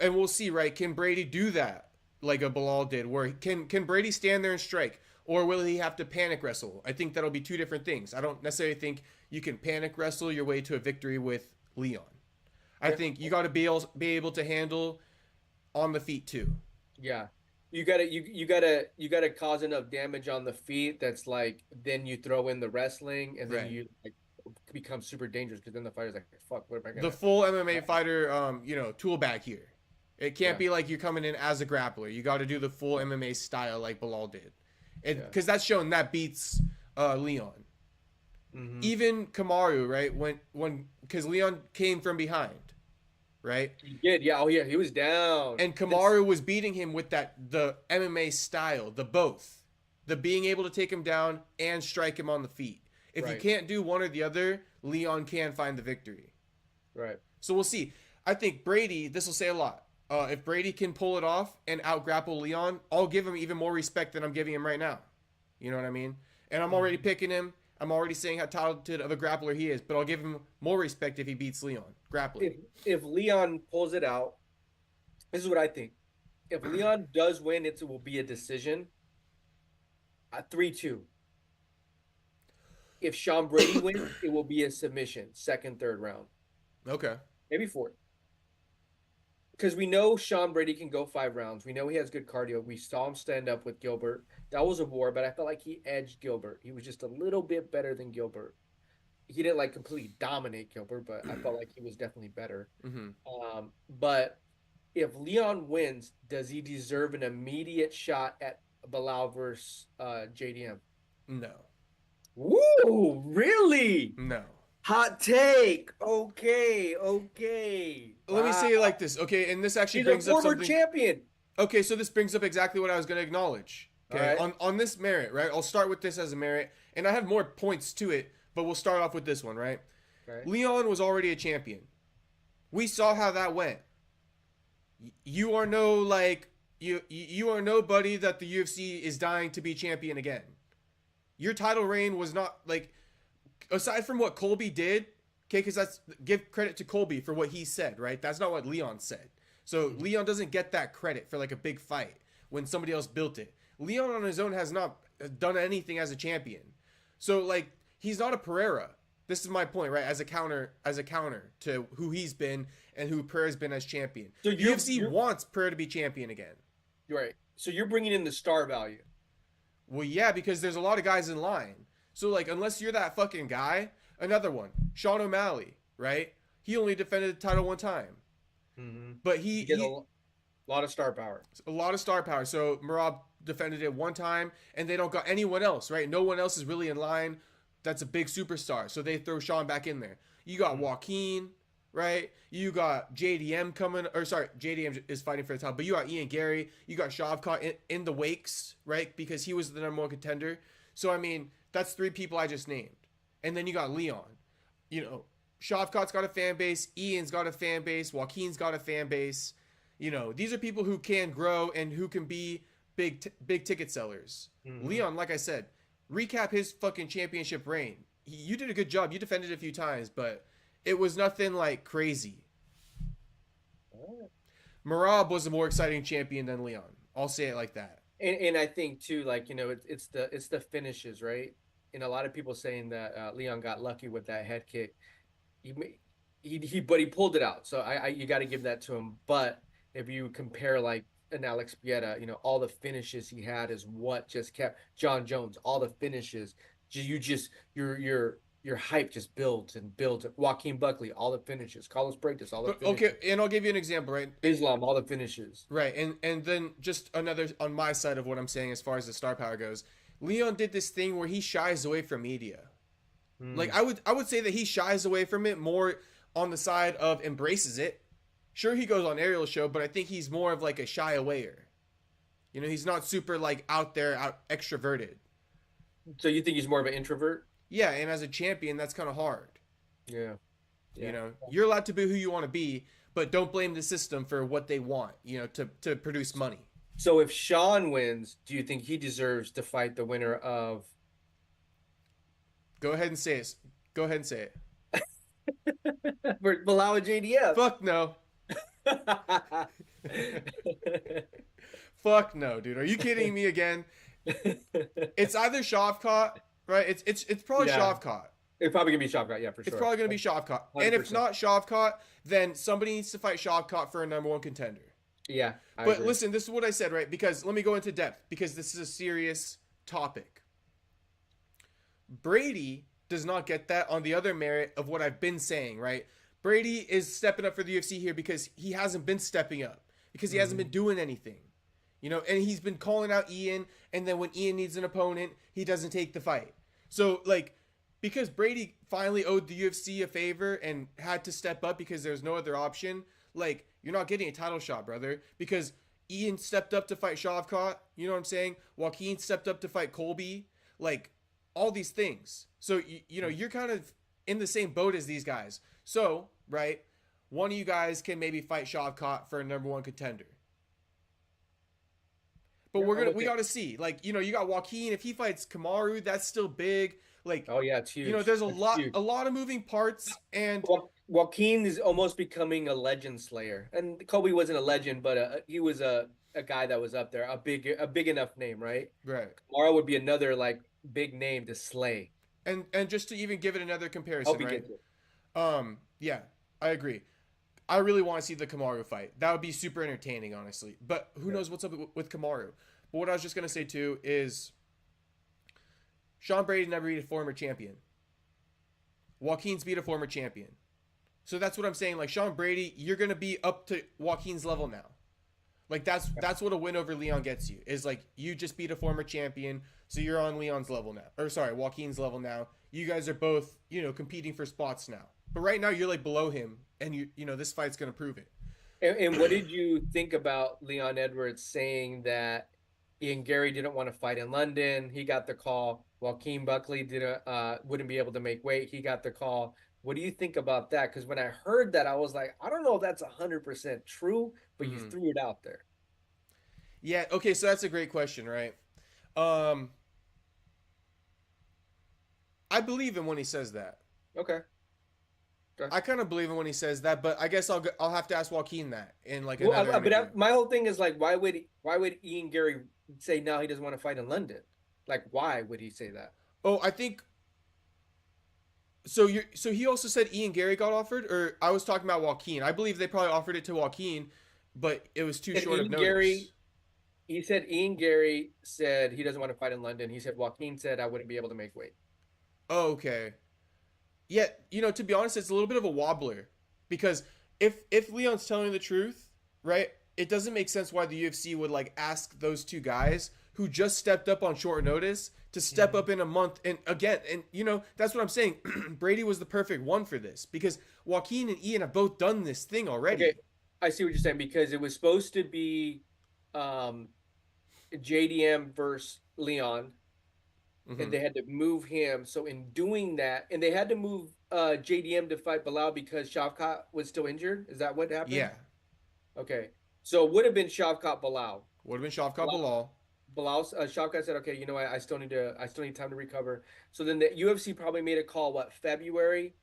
And we'll see, right? Can Brady do that like a Bilal did? Where can Brady stand there and strike, or will he have to panic wrestle? I think that'll be two different things. I don't necessarily think you can panic wrestle your way to a victory with Leon. I think you got to be able to handle on the feet too. Yeah. You gotta cause enough damage on the feet that's like then you throw in the wrestling and then Right. you like become super dangerous because then the fighter's like, fuck, what am I The gonna full MMA fighter, tool bag here. It can't Yeah. be like you're coming in as a grappler. You got to do the full MMA style like Bilal did, Yeah. because that's shown that beats Leon. Mm-hmm. Even Kamaru, right? When because Leon came from behind, right? He did, yeah. Oh yeah, he was down. And Kamaru was beating him with the MMA style, the being able to take him down and strike him on the feet. If you Right. can't do one or the other, Leon can find the victory. Right. So we'll see. I think Brady, this will say a lot. If Brady can pull it off and out-grapple Leon, I'll give him even more respect than I'm giving him right now. You know what I mean? And I'm already picking him. I'm already saying how talented of a grappler he is, but I'll give him more respect if he beats Leon grappling. If Leon pulls it out, this is what I think. If Leon does win, it will be a decision. 3-2. If Sean Brady wins, it will be a submission, second, third round, Okay. maybe fourth. Because we know Sean Brady can go 5 rounds. We know he has good cardio. We saw him stand up with Gilbert. That was a war, but I felt like he edged Gilbert. He was just a little bit better than Gilbert. He didn't like completely dominate Gilbert, but I felt like he was definitely better. Mm-hmm. But if Leon wins, does he deserve an immediate shot at Bilal versus JDM? No. Woo! Really? No. Hot take. Okay. Let me say it like this, okay? And this actually He's brings a up former something. champion. Okay, so this brings up exactly what I was going to acknowledge. Okay, All right. on this merit, right? I'll start with this as a merit, and I have more points to it, but we'll start off with this one, right? Okay. Leon was already a champion. We saw how that went. You are no like you are nobody that the UFC is dying to be champion again. Your title reign was not like, aside from what Colby did, okay, because that's, give credit to Colby for what he said, right? That's not what Leon said. So Leon doesn't get that credit for like a big fight when somebody else built it. Leon on his own has not done anything as a champion. So like, he's not a Pereira. This is my point, right? As a counter to who he's been and who Pereira's been as champion. So The UFC wants Pereira to be champion again. Right. So you're bringing in the star value. Well, yeah, because there's a lot of guys in line. So like, unless you're that fucking guy, another one, Sean O'Malley, right? He only defended the title one time, but You get a lot of star power. a lot of star power. So Merab defended it one time, and they don't got anyone else, right? No one else is really in line. That's a big superstar, so they throw Sean back in there. You got Joaquin, right? You got JDM coming, or sorry, JDM is fighting for the title, but you got Ian Gary. You got Shavkat in the wakes, right? Because he was the number one contender. So I mean, that's 3 people I just named, and then you got Leon. You know, Shavkat's got a fan base. Ian's got a fan base. Joaquin's got a fan base. You know, these are people who can grow and who can be big ticket sellers. Mm-hmm. Leon, like I said, recap his fucking championship reign. You did a good job. You defended a few times, but it was nothing like crazy. Marab was a more exciting champion than Leon. I'll say it like that. And I think too, like, you know, it's the finishes, right? And a lot of people saying that Leon got lucky with that head kick. He but he pulled it out. So I you got to give that to him. But if you compare like an Alex Pieta, you know, all the finishes he had is what just kept Jon Jones, all the finishes. You just your hype just builds and builds. Joaquin Buckley, all the finishes. Carlos Breakers, all the finishes. Okay, and I'll give you an example, right? Islam, all the finishes. Right, and then just another on my side of what I'm saying as far as the star power goes. Leon did this thing where he shies away from media. Like I would say that he shies away from it more on the side of embraces it. Sure, he goes on Ariel's show, but I think he's more of like a shy awayer. You know, he's not super like out there, out extroverted. So you think he's more of an introvert? Yeah, and as a champion, that's kind of hard. Yeah. You know, you're allowed to be who you want to be, but don't blame the system for what they want, you know, to produce money. So if Sean wins, do you think he deserves to fight the winner of? Go ahead and say it. Go ahead and say it. For Bilal and JDF? Fuck no. Fuck no, dude. Are you kidding me again? It's either Shavkat, right? It's probably Shavkat. It's probably gonna be Shavkat, yeah, for sure. It's probably gonna be Shavkat. 100%. And if not Shavkat, then somebody needs to fight Shavkat for a #1 contender. Yeah. But agree. Listen, this is what I said, right? Because let me go into depth, because this is a serious topic. Brady does not get that on the other merit of what I've been saying, right? Brady is stepping up for the UFC here because he hasn't been stepping up, because he hasn't been doing anything. You know, and he's been calling out Ian, and then when Ian needs an opponent, he doesn't take the fight. So, like, because Brady finally owed the UFC a favor and had to step up because there's no other option, like, you're not getting a title shot, brother, because Ian stepped up to fight Shavkat, you know what I'm saying? Joaquin stepped up to fight Colby, like, all these things. So, you know, you're kind of in the same boat as these guys. So, right, one of you guys can maybe fight Shavkat for a #1 contender. But we got to see. Like, you know, you got Joaquin. If he fights Kamaru, that's still big. Like, oh yeah, it's huge. You know, there's a lot of moving parts, and Joaquin is almost becoming a legend slayer. And Kobe wasn't a legend, but he was a guy that was up there, a big enough name, right? Right. Kamaru would be another like big name to slay. And just to even give it another comparison, right? Yeah, I agree. I really want to see the Kamaru fight. That would be super entertaining, honestly. But who knows what's up with Kamaru. But what I was just going to say, too, is Sean Brady never beat a former champion. Joaquin's beat a former champion. So that's what I'm saying. Like, Sean Brady, you're going to be up to Joaquin's level now. Like, that's what a win over Leon gets you. Is, like, you just beat a former champion, so you're on Leon's level now. Or, sorry, Joaquin's level now. You guys are both, you know, competing for spots now. But right now, you're, like, below him. And, you know, this fight's going to prove it. And what did you think about Leon Edwards saying that Ian Gary didn't want to fight in London? He got the call. Joaquin Buckley wouldn't be able to make weight. He got the call. What do you think about that? Because when I heard that, I was like, I don't know if that's 100% true, but you threw it out there. Yeah, okay, so that's a great question, right? I believe him when he says that. Okay. I kind of believe him when he says that, but I guess I'll have to ask Joaquin that in like another interview. But my whole thing is like, why would Ian Gary say now he doesn't want to fight in London? Like, why would he say that? Oh, I think so. He also said Ian Gary got offered, or I was talking about Joaquin. I believe they probably offered it to Joaquin, but it was too short of notice. He said Ian Gary said he doesn't want to fight in London. He said Joaquin said I wouldn't be able to make weight. Oh, okay. Yeah, you know, to be honest, it's a little bit of a wobbler, because if Leon's telling the truth, right, it doesn't make sense why the UFC would like ask those two guys who just stepped up on short notice to step up in a month. And again, and you know, that's what I'm saying. Brady was the perfect one for this, because Joaquin and Ian have both done this thing already. Okay, I see what you're saying, because it was supposed to be JDM versus Leon. And they had to move him. So in doing that, and they had to move JDM to fight Bilal because Shavkat was still injured. Is that what happened? Yeah. Okay. So it would have been Shavkat Bilal. Would have been Shavkat Bilal. Shavkat said, "Okay, you know what? I still need time to recover." So then the UFC probably made a call. What, February,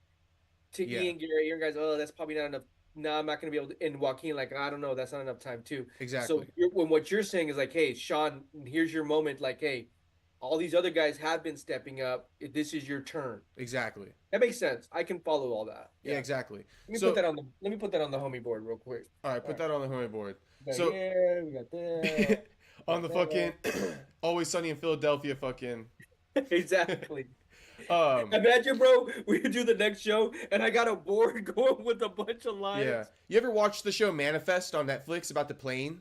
to Yeah, Ian Gary? Ian guys, oh, that's probably not enough. No, I'm not going to be able to. And Joaquin, like, I don't know, that's not enough time too. So exactly. when what you're saying is like, hey, Sean, here's your moment. Like, hey, all these other guys have been stepping up. This is your turn. Exactly. That makes sense. I can follow all that. Yeah, Yeah. exactly. Put that on the. Let me put that on the homie board real quick. All right, All put right. that on the homie board. We got So here. We got there. on the fucking Always Sunny in Philadelphia fucking Exactly. um Imagine, bro, we do the next show and I got a board going with a bunch of lines. yeah. You ever watch the show Manifest on Netflix about the plane?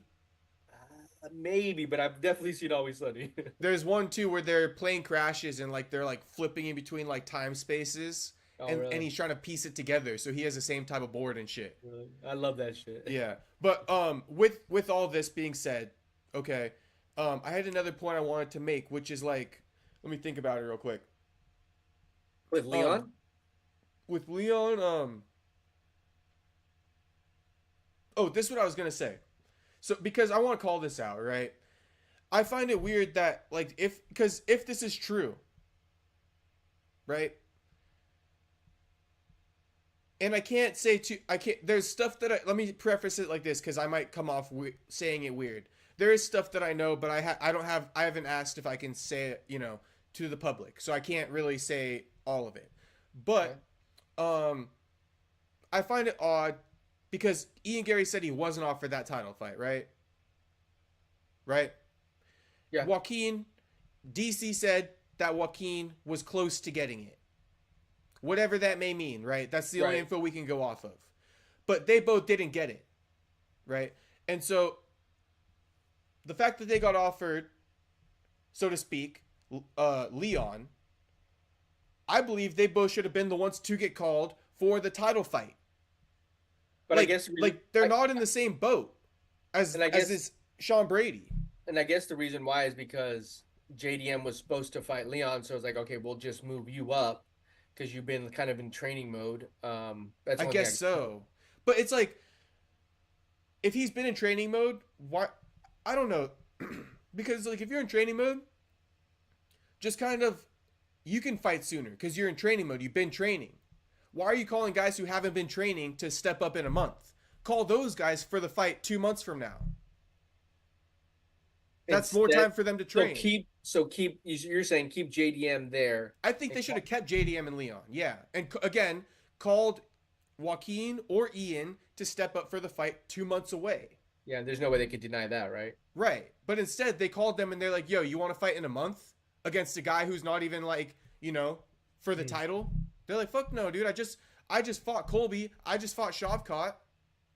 Maybe, but I've definitely seen Always Sunny. There's one too where their plane crashes and like they're like flipping in between like time spaces Oh, and really? he's trying to piece it together so he has the same type of board and shit. Really? I love that shit. Yeah. But with all this being said, okay, I had another point I wanted to make, which is like, let me think about it real quick. With Leon? With Leon, oh, this is what I was gonna say. So because I want to call this out, right? I find it weird that like because if this is true, right? And I can't say too. I can't. There's stuff that let me preface it like this because I might come off saying it weird. There is stuff that I know, but I haven't asked if I can say it, to the public, so I can't really say all of it. But I find it odd because Ian Gary said he wasn't offered that title fight, right? Right? Yeah. Joaquin, DC said that Joaquin was close to getting it. Whatever that may mean, right? That's the only info we can go off of. But they both didn't get it, right? And so the fact that they got offered, so to speak, Leon, I believe they both should have been the ones to get called for the title fight. But like, I guess they're not in the same boat as is Sean Brady. And I guess the reason why is because JDM was supposed to fight Leon, so it's like, okay, we'll just move you up because you've been kind of in training mode. That's I guess so. But it's like, if he's been in training mode, why? I don't know. Because like if you're in training mode, just kind of, you can fight sooner because you're in training mode. You've been training. Why are you calling guys who haven't been training to step up in a month? Call those guys for the fight 2 months from now. That's more time for them to train. You're saying keep JDM there. I think they should have kept JDM and Leon. Yeah. And again, called Joaquin or Ian to step up for the fight 2 months away. Yeah, there's no way they could deny that, right? Right. But instead, they called them and they're like, yo, you want to fight in a month against a guy who's not even like, for the title? They're like, fuck no, dude. I just fought Colby. I just fought Shavkat.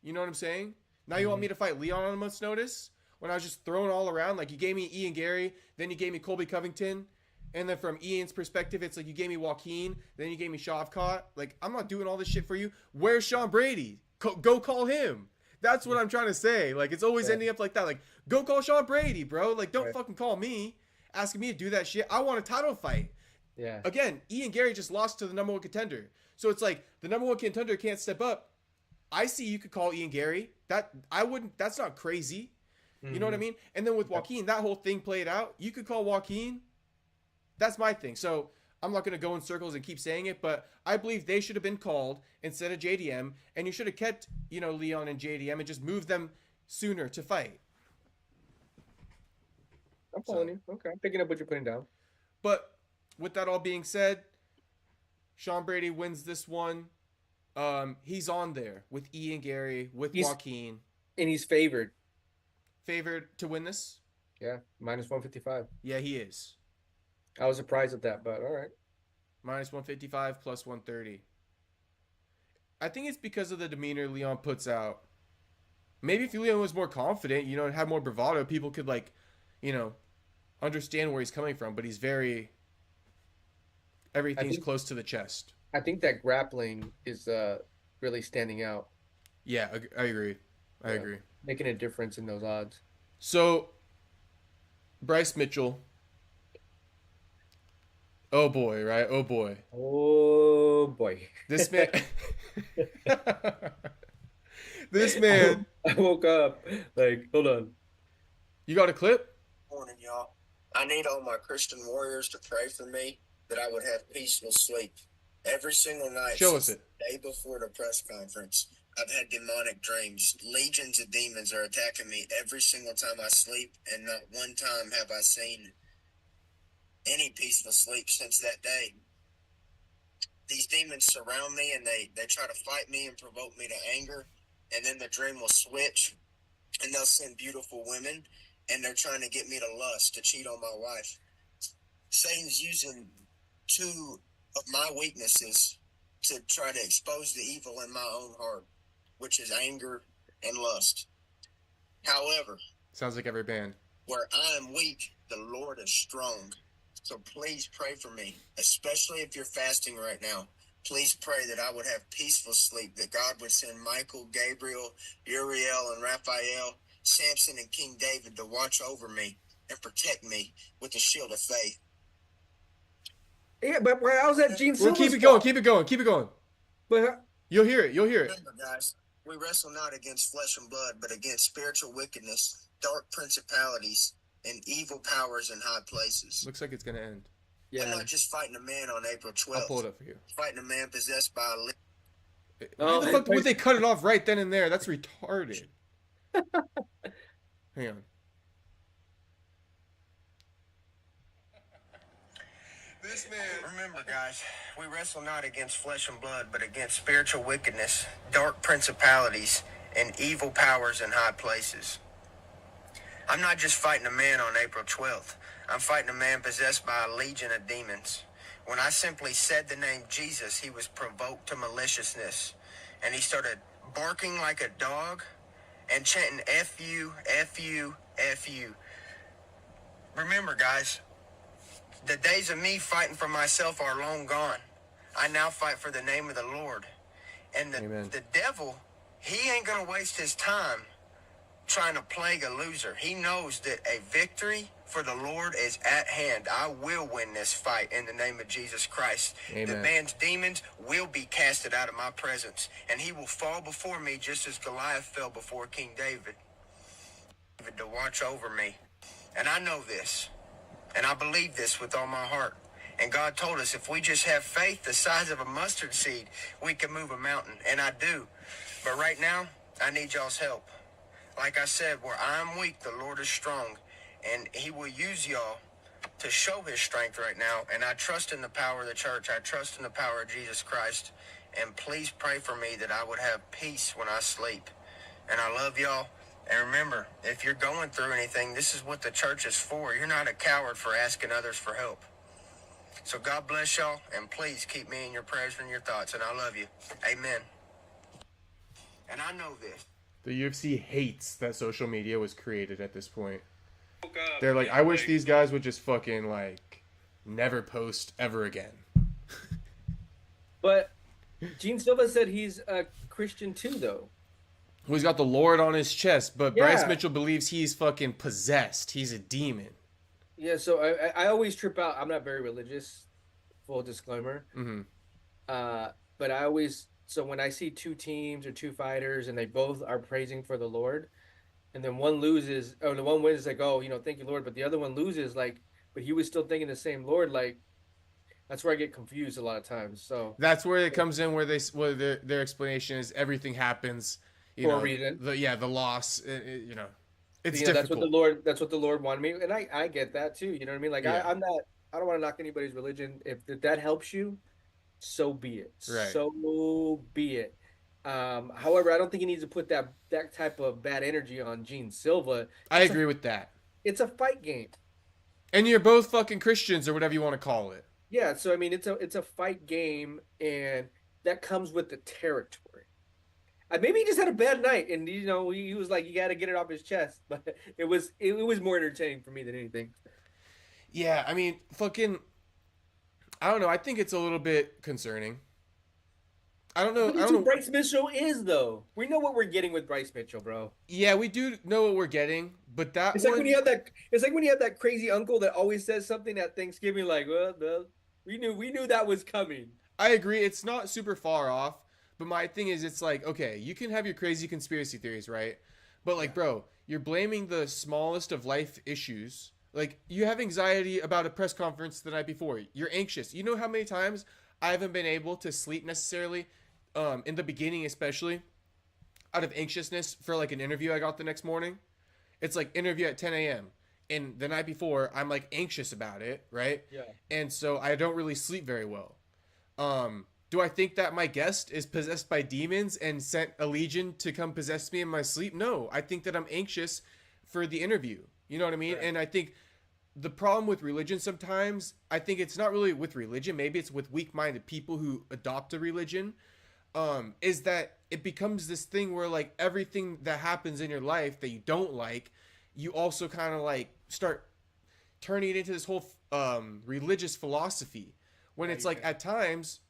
You know what I'm saying? Now you want me to fight Leon on a month's notice? When I was just thrown all around, like you gave me Ian Gary, then you gave me Colby Covington, and then from Ian's perspective, it's like you gave me Joaquin, then you gave me Shavkat. Like, I'm not doing all this shit for you. Where's Sean Brady? Go call him. That's what I'm trying to say. Like, it's always ending up like that. Like, go call Sean Brady, bro. Like, don't fucking call me asking me to do that shit. I want a title fight. Yeah. Again, Ian Gary just lost to the number one contender. So it's like the number one contender can't step up. I see you could call Ian Gary. That's not crazy. You know what I mean? And then with Joaquin, that whole thing played out. You could call Joaquin. That's my thing. So I'm not going to go in circles and keep saying it, but I believe they should have been called instead of JDM, and you should have kept, Leon and JDM and just moved them sooner to fight. I'm following you. Okay, I'm picking up what you're putting down. But with that all being said, Sean Brady wins this one. He's on there with Ian Gary, with Joaquin. And he's favored. Favored to win this? Yeah, minus 155. Yeah, he is. I was surprised at that, but all right. Minus 155 plus 130. I think it's because of the demeanor Leon puts out. Maybe if Leon was more confident, and had more bravado, people could understand where he's coming from. But he's everything's close to the chest. I think that grappling is really standing out. Yeah, I agree. I agree. Making a difference in those odds. So, Bryce Mitchell. Oh boy, right? Oh boy. Oh boy. This man. This man. I woke up like, hold on. You got a clip? Morning, y'all. I need all my Christian warriors to pray for me that I would have peaceful sleep. Every single night Show us since it. the day before the press conference, I've had demonic dreams. Legions of demons are attacking me every single time I sleep, and not one time have I seen any peaceful sleep since that day. These demons surround me, and they try to fight me and provoke me to anger, and then the dream will switch, and they'll send beautiful women, and they're trying to get me to lust, to cheat on my wife. Satan's using two of my weaknesses to try to expose the evil in my own heart, which is anger and lust. However, Sounds like every band. where I am weak, the Lord is strong. So please pray for me, especially if you're fasting right now. Please pray that I would have peaceful sleep, that God would send Michael, Gabriel, Uriel, and Raphael, Samson, and King David to watch over me and protect me with the shield of faith. Yeah, but how's that Jean Well, Silva? keep it going. Keep it going. Keep it going. But You'll hear it. You'll hear it. Remember, guys, we wrestle not against flesh and blood, but against spiritual wickedness, dark principalities, and evil powers in high places. Looks like it's gonna end. I'm not just fighting a man on April 12th. I'll pull it up for you. Fighting a man possessed by a Why the fuck would they cut it off right then and there? That's retarded. Hang on. This man. Remember, guys, we wrestle not against flesh and blood, but against spiritual wickedness, dark principalities, and evil powers in high places. I'm not just fighting a man on April 12th. I'm fighting a man possessed by a legion of demons. When I simply said the name Jesus, he was provoked to maliciousness, and he started barking like a dog and chanting F you, F you, F you. Remember, guys, the days of me fighting for myself are long gone. I now fight for the name of the Lord. And the devil, he ain't going to waste his time trying to plague a loser. He knows that a victory for the Lord is at hand. I will win this fight in the name of Jesus Christ. Amen. The man's demons will be casted out of my presence, and he will fall before me just as Goliath fell before King David to watch over me. And I know this, and I believe this with all my heart. And God told us if we just have faith the size of a mustard seed, we can move a mountain, and I do. But right now, I need y'all's help. Like I said, where I'm weak, the Lord is strong, and he will use y'all to show his strength right now. And I trust in the power of the church. I trust in the power of Jesus Christ. And please pray for me that I would have peace when I sleep. And I love y'all. And remember, if you're going through anything, this is what the church is for. You're not a coward for asking others for help. So God bless y'all, and please keep me in your prayers and your thoughts. And I love you. Amen. And I know this. The UFC hates that social media was created at this point. They're like, I wish these guys would just fucking, like, never post ever again. But Jean Silva said he's a Christian too, though. Well, he's got the Lord on his chest, but Yeah. Bryce Mitchell believes he's fucking possessed. He's a demon. Yeah, so I always trip out. I'm not very religious, full disclaimer. Mm-hmm. But I always, so when I see two teams or two fighters and they both are praising for the Lord, and then one loses, or the one wins, like, oh, thank you, Lord, but the other one loses, like, but he was still thinking the same Lord, like, that's where I get confused a lot of times. So that's where it comes in, where their explanation is everything happens for a reason. The loss, it's that's difficult. That's what the Lord wanted me, and I get that too. You know what I mean? Like, Yeah. I don't want to knock anybody's religion. If that helps you, so be it. Right. So be it. However, I don't think he needs to put that type of bad energy on Jean Silva. I agree with that. It's a fight game. And you're both fucking Christians or whatever you want to call it. Yeah, so I mean, it's a fight game, and that comes with the territory. Maybe he just had a bad night, and he was like, you got to get it off his chest. But it was more entertaining for me than anything. Yeah, I mean, fucking, I don't know. I think it's a little bit concerning. I don't know. That's what Bryce Mitchell is, though. We know what we're getting with Bryce Mitchell, bro. Yeah, we do know what we're getting, but It's like when you have that. It's like when you have that crazy uncle that always says something at Thanksgiving, like, "Well, we knew that was coming." I agree. It's not super far off, but my thing is, it's like, okay, you can have your crazy conspiracy theories, right? But like, bro, you're blaming the smallest of life issues. Like, you have anxiety about a press conference the night before. You're anxious. You know how many times I haven't been able to sleep necessarily, in the beginning especially, out of anxiousness for like an interview I got the next morning. It's like interview at 10 a.m. And the night before, I'm like anxious about it, right? Yeah. And so I don't really sleep very well. Do I think that my guest is possessed by demons and sent a legion to come possess me in my sleep? No, I think that I'm anxious for the interview. You know what I mean? Right. And I think the problem with religion sometimes, I think it's not really with religion. Maybe it's with weak-minded people who adopt a religion. Is that it becomes this thing where like everything that happens in your life that you don't like, you also kind of like start turning it into this whole religious philosophy. When it's like at times,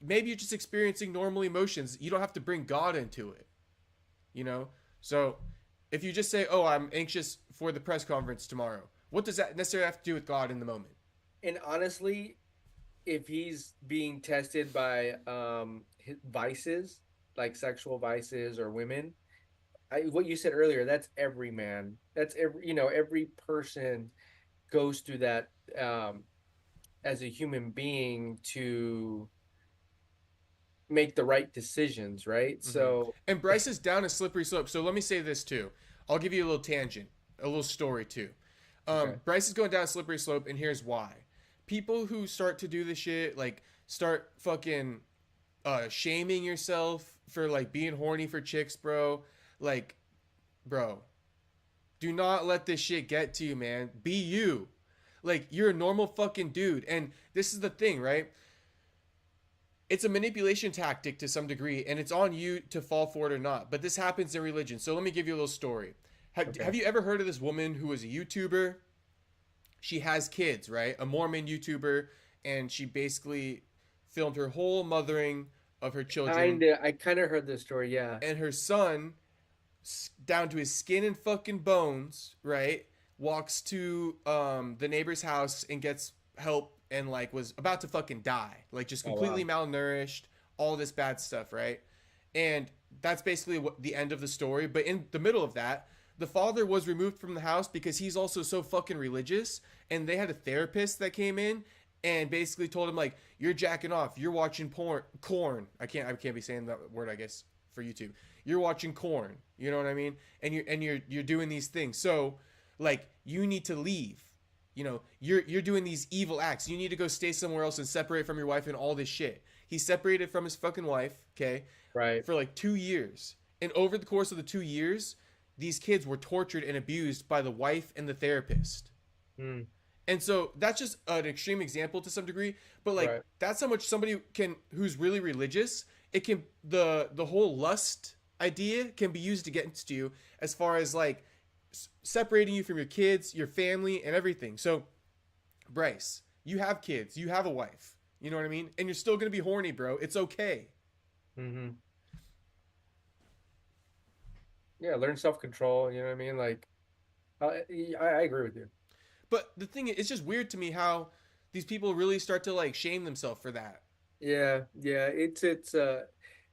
maybe you're just experiencing normal emotions. You don't have to bring God into it, you know? So if you just say, oh, I'm anxious for the press conference tomorrow, what does that necessarily have to do with God in the moment? And honestly, if he's being tested by his vices, like sexual vices or women, what you said earlier, that's every man. That's every person goes through that as a human being to make the right decisions, right? Mm-hmm. So, And Bryce is down a slippery slope. So let me say this too. I'll give you a little tangent, a little story too. Okay. Bryce is going down a slippery slope, and here's why. People who start to do this shit, like start fucking shaming yourself for like being horny for chicks, bro. Like, bro, do not let this shit get to you, man. Be you. Like, you're a normal fucking dude. And this is the thing, right? It's a manipulation tactic to some degree, and it's on you to fall for it or not. But this happens in religion. So let me give you a little story. Have you ever heard of this woman who was a YouTuber? She has kids, right? A Mormon YouTuber, and she basically filmed her whole mothering of her children. I kind of heard this story, yeah. And her son, down to his skin and fucking bones, right, walks to the neighbor's house and gets help and like was about to fucking die, like just completely malnourished, all this bad stuff, right? And that's basically what the end of the story. But in the middle of that, the father was removed from the house because he's also so fucking religious, and they had a therapist that came in and basically told him like, you're jacking off, you're watching corn. I can't be saying that word, I guess, for YouTube. You're watching corn, you know what I mean? And you're doing these things. So like, you need to leave. You know, you're doing these evil acts. You need to go stay somewhere else and separate from your wife and all this shit. He separated from his fucking wife, okay? Right. For like 2 years. And over the course of the 2 years, these kids were tortured and abused by the wife and the therapist. Mm. And so that's just an extreme example to some degree, but like that's how much somebody can who's really religious, it can the whole lust idea can be used against you as far as like separating you from your kids, your family, and everything. So, Bryce, you have kids, you have a wife, you know what I mean? And you're still gonna be horny, bro. It's okay. Mm-hmm. Yeah, learn self-control, you know what I mean? Like, I agree with you. But the thing is, it's just weird to me how these people really start to like shame themselves for that. Yeah, it's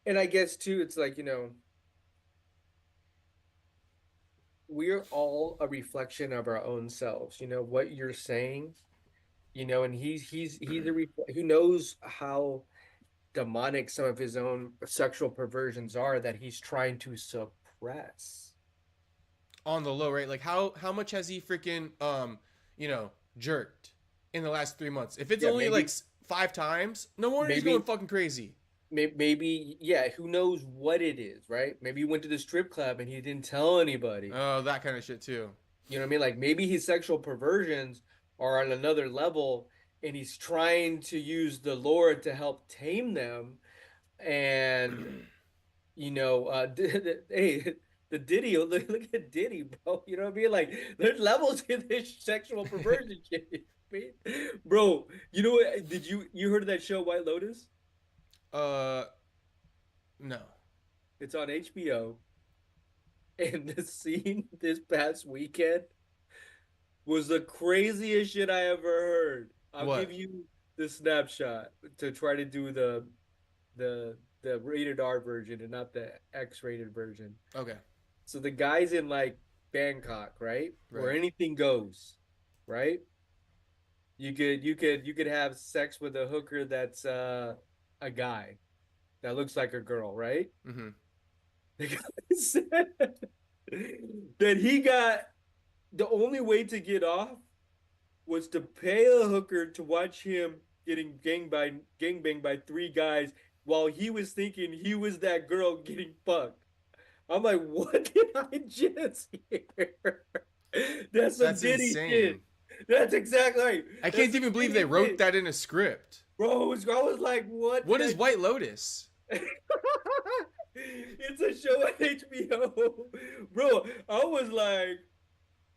and I guess too, it's like, we're all a reflection of our own selves. What you're saying, and he's who knows how demonic some of his own sexual perversions are that he's trying to suppress. On the low, right? Like how much has he freaking jerked in the last 3 months? If it's only like 5 times, no wonder he's going fucking crazy. Maybe, yeah, who knows what it is, right? Maybe he went to the strip club and he didn't tell anybody. Oh, that kind of shit too. You know what I mean? Like maybe his sexual perversions are on another level and he's trying to use the Lord to help tame them. And, hey, the Diddy, look at Diddy, bro. You know what I mean? Like there's levels in this sexual perversion shit. Bro, you know what? Did you heard of that show White Lotus? No. It's on HBO. And the scene this past weekend was the craziest shit I ever heard. I'll give you the snapshot to try to do the rated R version and not the X-rated version. Okay. So the guy's in like Bangkok, right? Where Right. anything goes, right? You could have sex with a hooker that's a guy that looks like a girl, right? Mm-hmm. The guy said that he got the only way to get off was to pay a hooker to watch him getting gangbanged by three guys while he was thinking he was that girl getting fucked. I'm like, what did I just hear? That's some That's Diddy shit. insane. That's exactly right. I That's can't some even believe Diddy they wrote shit. that in a script. Bro, I was like, what What did is I White Lotus? It's a show on HBO. Bro, I was like,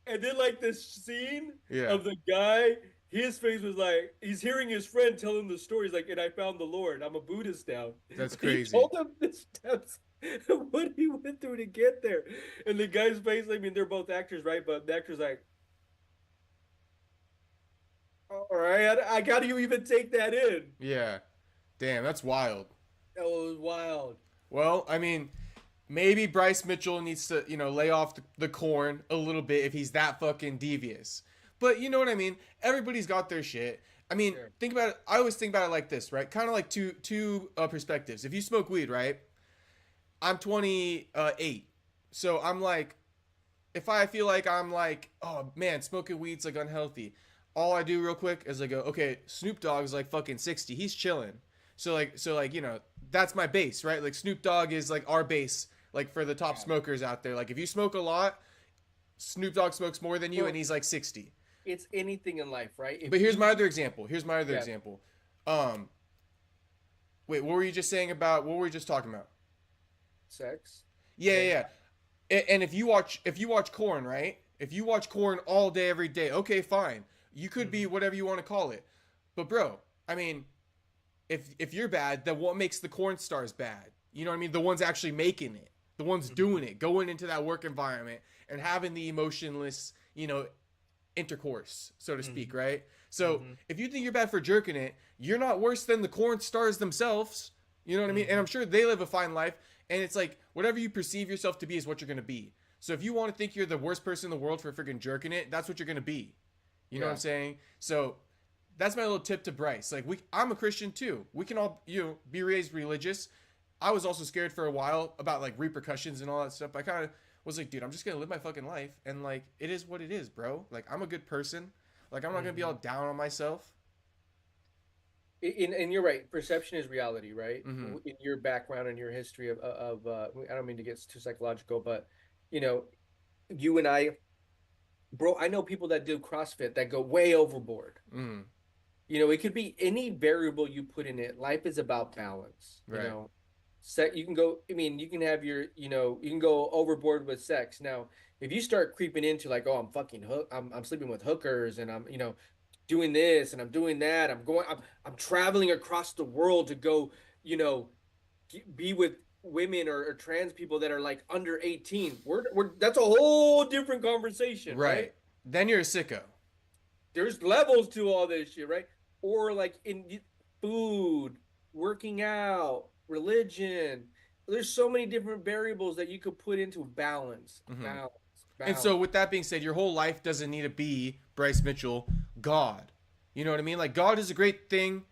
and then like this scene Yeah, of the guy, his face was like he's hearing his friend tell him the stories like, and I found the Lord. I'm a Buddhist now. that's He crazy. told him the steps what he went through to get there. And the guy's face, I mean, they're both actors, right? But the actor's like, all right, I got to even take that in. Yeah. Damn, that's wild. That was wild. Well, I mean, maybe Bryce Mitchell needs to, lay off the corn a little bit if he's that fucking devious. But you know what I mean? Everybody's got their shit. I mean, Sure. think about it. I always think about it like this, right? Kind of like two perspectives. If you smoke weed, right? I'm 28. So I'm like, if I feel like I'm like, oh man, smoking weed's like unhealthy, all I do real quick is I go, okay, Snoop Dogg's like fucking 60. He's chilling. So like, that's my base, right? Like Snoop Dogg is like our base, like for the top Yeah. smokers out there. Like if you smoke a lot, Snoop Dogg smokes more than you Well, and he's like 60. it's anything in life, right? But here's You, my other example. yeah, Um, wait, what were you just saying about, what were we just talking about? sex. Yeah, Then yeah, yeah. And if you watch Corn, right? If you watch Corn all day, every day, okay, fine. You could be whatever you want to call it. But bro, I mean, if you're bad, then what makes the Corn stars bad? You know what I mean? The ones actually making it, the ones doing it, going into that work environment and having the emotionless, intercourse, so to speak, right? So if you think you're bad for jerking it, you're not worse than the Corn stars themselves. You know what I mean? And I'm sure they live a fine life. And it's like whatever you perceive yourself to be is what you're gonna be. So if you want to think you're the worst person in the world for freaking jerking it, that's what you're gonna be. You know what Yeah. I'm saying? So that's my little tip to Bryce. Like I'm a Christian too. We can all be raised religious. I was also scared for a while about like repercussions and all that stuff. I kind of was like, dude, I'm just gonna live my fucking life, and like it is what it is, bro. Like I'm a good person. Like I'm not gonna be all down on myself. and you're right. Perception is reality, right? Mm-hmm. In your background and your history of I don't mean to get too psychological, but you know, you and I, bro, I know people that do CrossFit that go way overboard. Mm-hmm. You know, it could be any variable you put in it. Life is about balance. You Right. know, you can go. I mean, you can have your. You know, you can go overboard with sex. Now, if you start creeping into like, oh, I'm fucking I'm sleeping with hookers, and I'm doing this and I'm doing that. I'm traveling across the world to go. You know, be with women or trans people that are like under 18. We're that's a whole different conversation, right? Then you're a sicko. There's levels to all this shit, right? Or like in food, working out, religion. There's so many different variables that you could put into balance, balance, And balance. so, with that being said, your whole life doesn't need to be Bryce Mitchell, God. You know what I mean? Like, God is a great thing.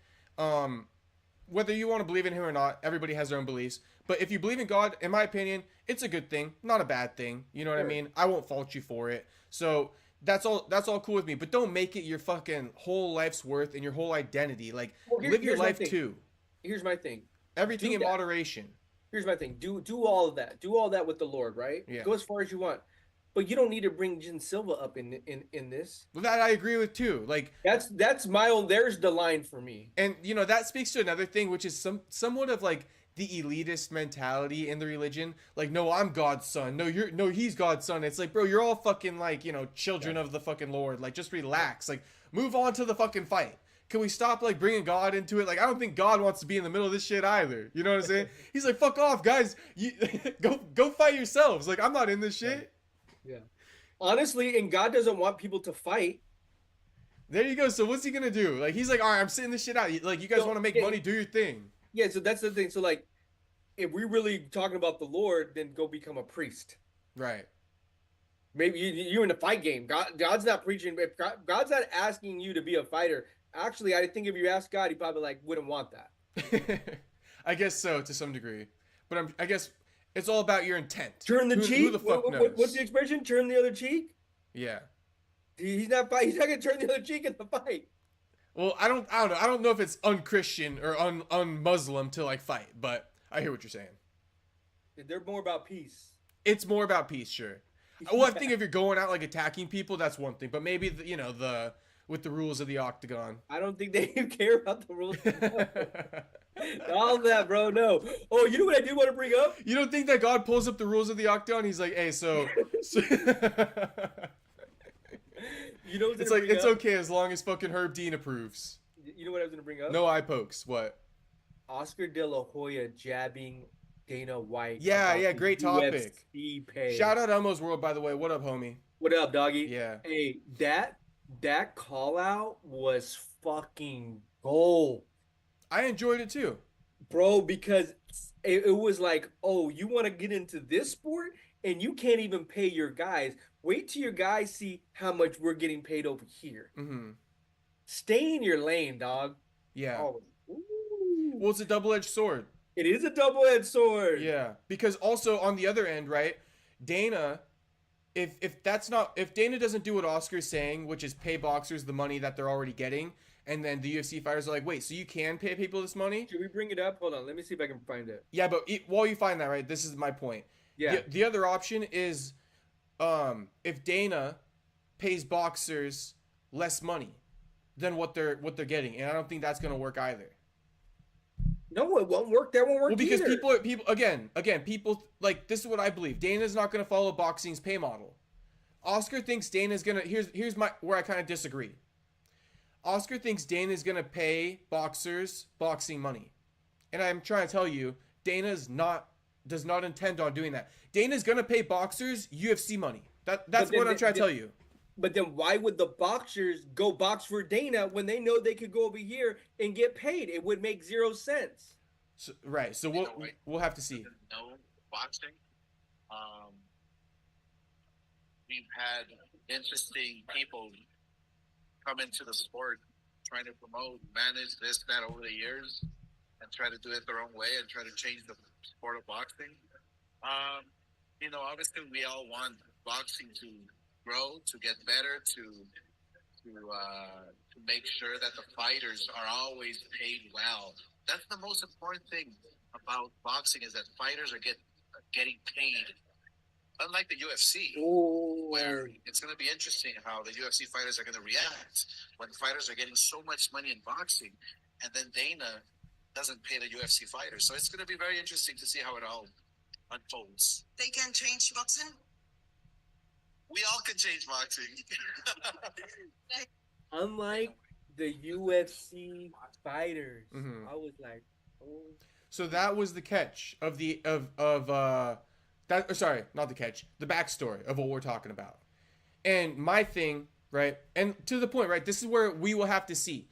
Whether you want to believe in Him or not, everybody has their own beliefs. But if you believe in God, in my opinion, it's a good thing, not a bad thing. You know what I Sure. mean? I won't fault you for it. So that's all. That's all cool with me. But don't make it your fucking whole life's worth and your whole identity. Like, Well, live your here's my life thing. too. Here's my thing. Everything Do in that. moderation. Here's my thing. Do all of that. Do all that with the Lord, right? Yeah. Go as far as you want. But you don't need to bring Jean Silva up in this. Well, that I agree with too. Like, That's my own. There's the line for me. and that speaks to another thing, which is somewhat of like the elitist mentality in the religion. Like, no, I'm God's son. No, he's God's son. It's like, bro, you're all fucking like, children of the fucking Lord. Like, just relax. Like, move on to the fucking fight. Can we stop like bringing God into it? Like, I don't think God wants to be in the middle of this shit either. You know what I'm saying? He's like, fuck off, guys. You go fight yourselves. Like, I'm not in this shit. Yeah. Honestly, and God doesn't want people to fight. There you go. So what's he gonna do? Like, he's like, all right, I'm sitting this shit out. Like, you guys So, want to make yeah, money? Do your thing. Yeah, so that's the thing. So like, if we're really talking about the Lord, then go become a priest. Right. Maybe you're in the fight game. God's not preaching. If God's not asking you to be a fighter, actually, I think if you ask God, he probably like wouldn't want that. I guess so to some degree, but I guess it's all about your intent. Turn the cheek. Who the fuck knows? What's the expression? Turn the other cheek. Yeah. He's not gonna turn the other cheek in the fight. Well, I don't know. I don't know if it's un-Christian or un-Muslim to like fight, but I hear what you're saying. They're more about peace. It's more about peace, sure. Well, I think if you're going out like attacking people, that's one thing. But maybe the with the rules of the octagon. I don't think they care about the rules. All that, bro. No. Oh, you know what I do want to bring up? You don't think that God pulls up the rules of the octagon? He's like, hey, so You know what's it's like it's okay as long as fucking Herb Dean approves. You know what I was gonna bring up? No eye pokes. What? Oscar De La Hoya jabbing Dana White. Yeah, great topic. UFC pay. Shout out Elmo's World, by the way. What up, homie? What up, doggy? Yeah. Hey, that call out was fucking gold, I enjoyed it too, bro. Because it was like, oh, you want to get into this sport and you can't even pay your guys. Wait till your guys see how much we're getting paid over here. Mm-hmm. Stay in your lane, dog. Yeah. Oh, Well, it's a double-edged sword. it is a double-edged sword. Yeah, because also on the other end, right? Dana, if Dana doesn't do what Oscar's saying, which is pay boxers the money that they're already getting, and then the UFC fighters are like, wait, so you can pay people this money? Should we bring it up? Hold on, let me see if I can find it. Yeah, but while you find that, right, this is my point. Yeah. The other option is, if Dana pays boxers less money than what they're getting, and I don't think that's gonna work either. No, it won't work. That won't work. Well, because either. people people like this is what I believe. Dana's not gonna follow boxing's pay model. Oscar thinks Dana's gonna here's my where I kind of disagree. Oscar thinks Dana's gonna pay boxers boxing money, and I'm trying to tell you, does not intend on doing that. Dana's gonna pay boxers UFC money. That's what I'm trying to tell you. But then why would the boxers go box for Dana when they know they could go over here and get paid? It would make zero sense. So, right. So we'll have to see. No boxing. We've had interesting people come into the sport trying to promote, manage this, that over the years, and try to do it their own way and try to change the sport of boxing. Obviously we all want boxing to grow, to get better, to make sure that the fighters are always paid well. That's the most important thing about boxing is that fighters are getting paid. Unlike the UFC, where it's going to be interesting how the UFC fighters are going to react when fighters are getting so much money in boxing, and then Dana doesn't pay the UFC fighters. So it's going to be very interesting to see how it all unfolds. They can change boxing? We all can change boxing. Unlike the UFC fighters, Mhm. I was like, oh. So that was the catch of the sorry, not the catch, the backstory of what we're talking about. And my thing, right, and to the point, right, this is where we will have to see.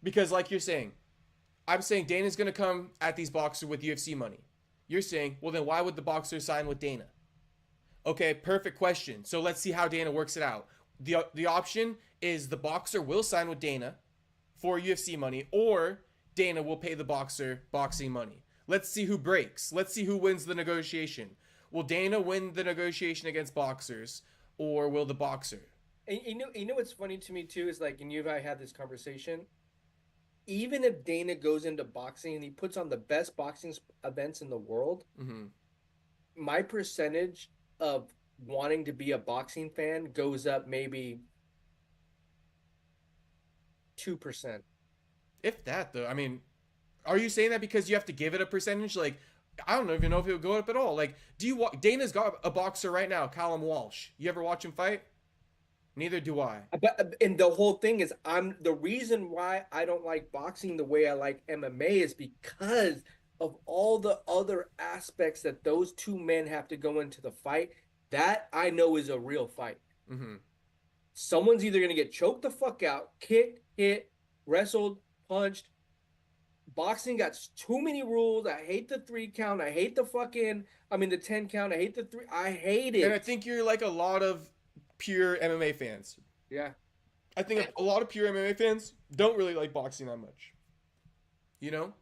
Because like you're saying, I'm saying Dana's going to come at these boxers with UFC money. You're saying, well, then why would the boxers sign with Dana? Okay, perfect question. So let's see how Dana works it out. The option is the boxer will sign with Dana for UFC money, or Dana will pay the boxer boxing money. Let's see who breaks. Let's see who wins the negotiation. Will Dana win the negotiation against boxers, or will the boxer? And you know what's funny to me too is like, and you and I had this conversation. Even if Dana goes into boxing and he puts on the best boxing events in the world, my percentage of wanting to be a boxing fan goes up maybe 2%. If that, though, I mean, are you saying that because you have to give it a percentage? Like, I don't even know if it would go up at all. Like, Dana's got a boxer right now, Callum Walsh. You ever watch him fight? Neither do I. But and the whole thing is, the reason why I don't like boxing the way I like MMA is because of all the other aspects that those two men have to go into the fight. That I know is a real fight. Someone's either gonna get choked the fuck out, kicked, hit, wrestled, punched, boxing got too many rules. I hate the 3 count. I hate the 10 count. I hate the 3. I hate it. And I think you're like a lot of pure MMA fans. Yeah. I think a lot of pure MMA fans don't really like boxing that much. You know?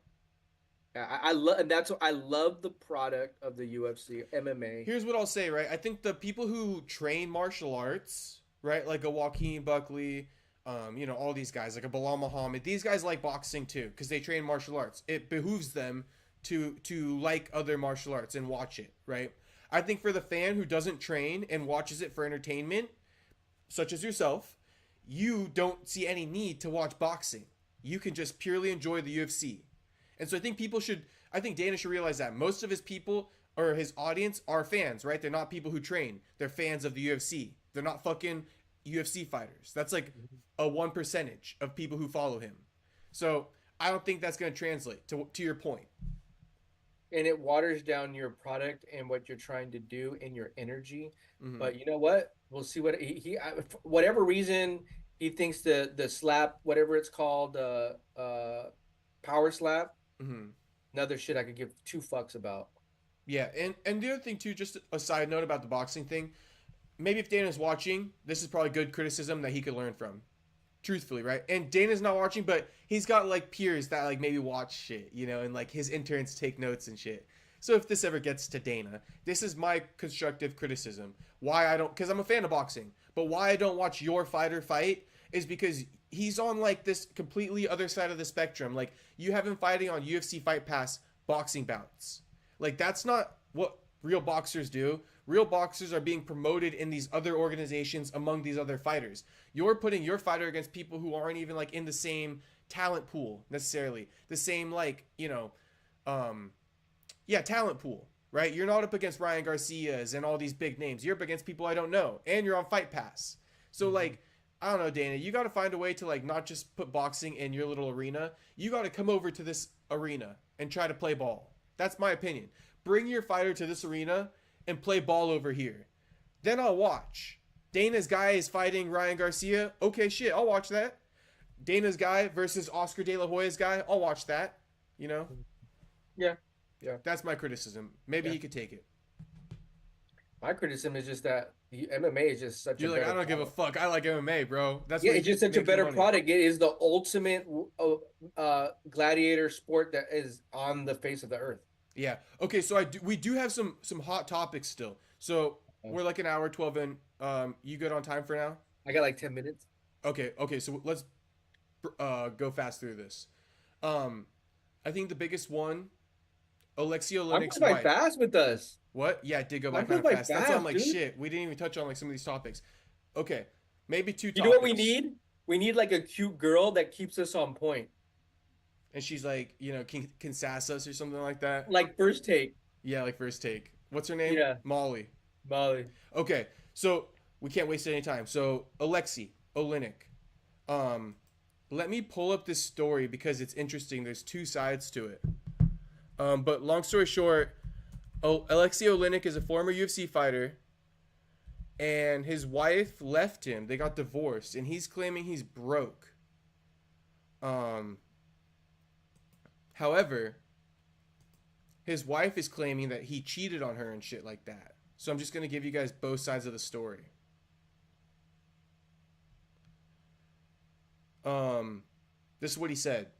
I love, and that's what I love, the product of the UFC MMA. Here's what I'll say, right? I think the people who train martial arts, right, like a Joaquin Buckley, all these guys, like a Bilal Muhammad, these guys like boxing too because they train martial arts. It behooves them to like other martial arts and watch it, right? I think for the fan who doesn't train and watches it for entertainment, such as yourself, you don't see any need to watch boxing. You can just purely enjoy the UFC. And so I think Dana should realize that most of his people or his audience are fans, right? They're not people who train. They're fans of the UFC. They're not fucking UFC fighters. That's like a 1% of people who follow him. So I don't think that's going to translate to your point. And it waters down your product and what you're trying to do and your energy. Mm-hmm. But you know what? We'll see what for whatever reason he thinks the slap, whatever it's called, power slap. Mm-hmm. Another shit I could give 2 fucks about. Yeah, and the other thing too, just a side note about the boxing thing, maybe if Dana's watching, this is probably good criticism that he could learn from. Truthfully, right? And Dana's not watching, but he's got like peers that like maybe watch shit, and like his interns take notes and shit. So if this ever gets to Dana, this is my constructive criticism. Because I'm a fan of boxing, but why I don't watch your fighter fight is because he's on like this completely other side of the spectrum. Like you have him fighting on UFC Fight Pass boxing bouts. Like that's not what real boxers do. Real boxers are being promoted in these other organizations among these other fighters. You're putting your fighter against people who aren't even like in the same talent pool necessarily. The same talent pool, right? You're not up against Ryan Garcias and all these big names. You're up against people I don't know, and you're on Fight Pass. So like, I don't know, Dana, you got to find a way to like not just put boxing in your little arena. You got to come over to this arena and try to play ball. That's my opinion. Bring your fighter to this arena and play ball over here. Then I'll watch. Dana's guy is fighting Ryan Garcia. Okay, shit, I'll watch that. Dana's guy versus Oscar De La Hoya's guy. I'll watch that. Yeah. That's my criticism. Maybe he could take it. My criticism is just that the MMA is just such. You're like, I don't give a fuck. I like MMA, bro. That's it's just such a better product. It is the ultimate gladiator sport that is on the face of the earth. Yeah. Okay. So we do have some hot topics still. So we're like an hour 12 in. You good on time for now? I got like 10 minutes. Okay. So let's go fast through this. I think the biggest one, Alexei Oleinik's wife. I'm going fast with us. What? Yeah, it did go by kind of fast. That's why I'm like, shit, we didn't even touch on like some of these topics. Okay, maybe 2 topics. You know what we need? We need like a cute girl that keeps us on point. And she's like, can sass us or something like that. Like First Take. Yeah, like First Take. What's her name? Yeah. Molly. Okay, so we can't waste any time. So Alexei Oleinik. Let me pull up this story because it's interesting. There's 2 sides to it. But long story short, Alexei Oleinik is a former UFC fighter, and his wife left him. They got divorced, and he's claiming he's broke. However, his wife is claiming that he cheated on her and shit like that. So I'm just going to give you guys both sides of the story. This is what he said.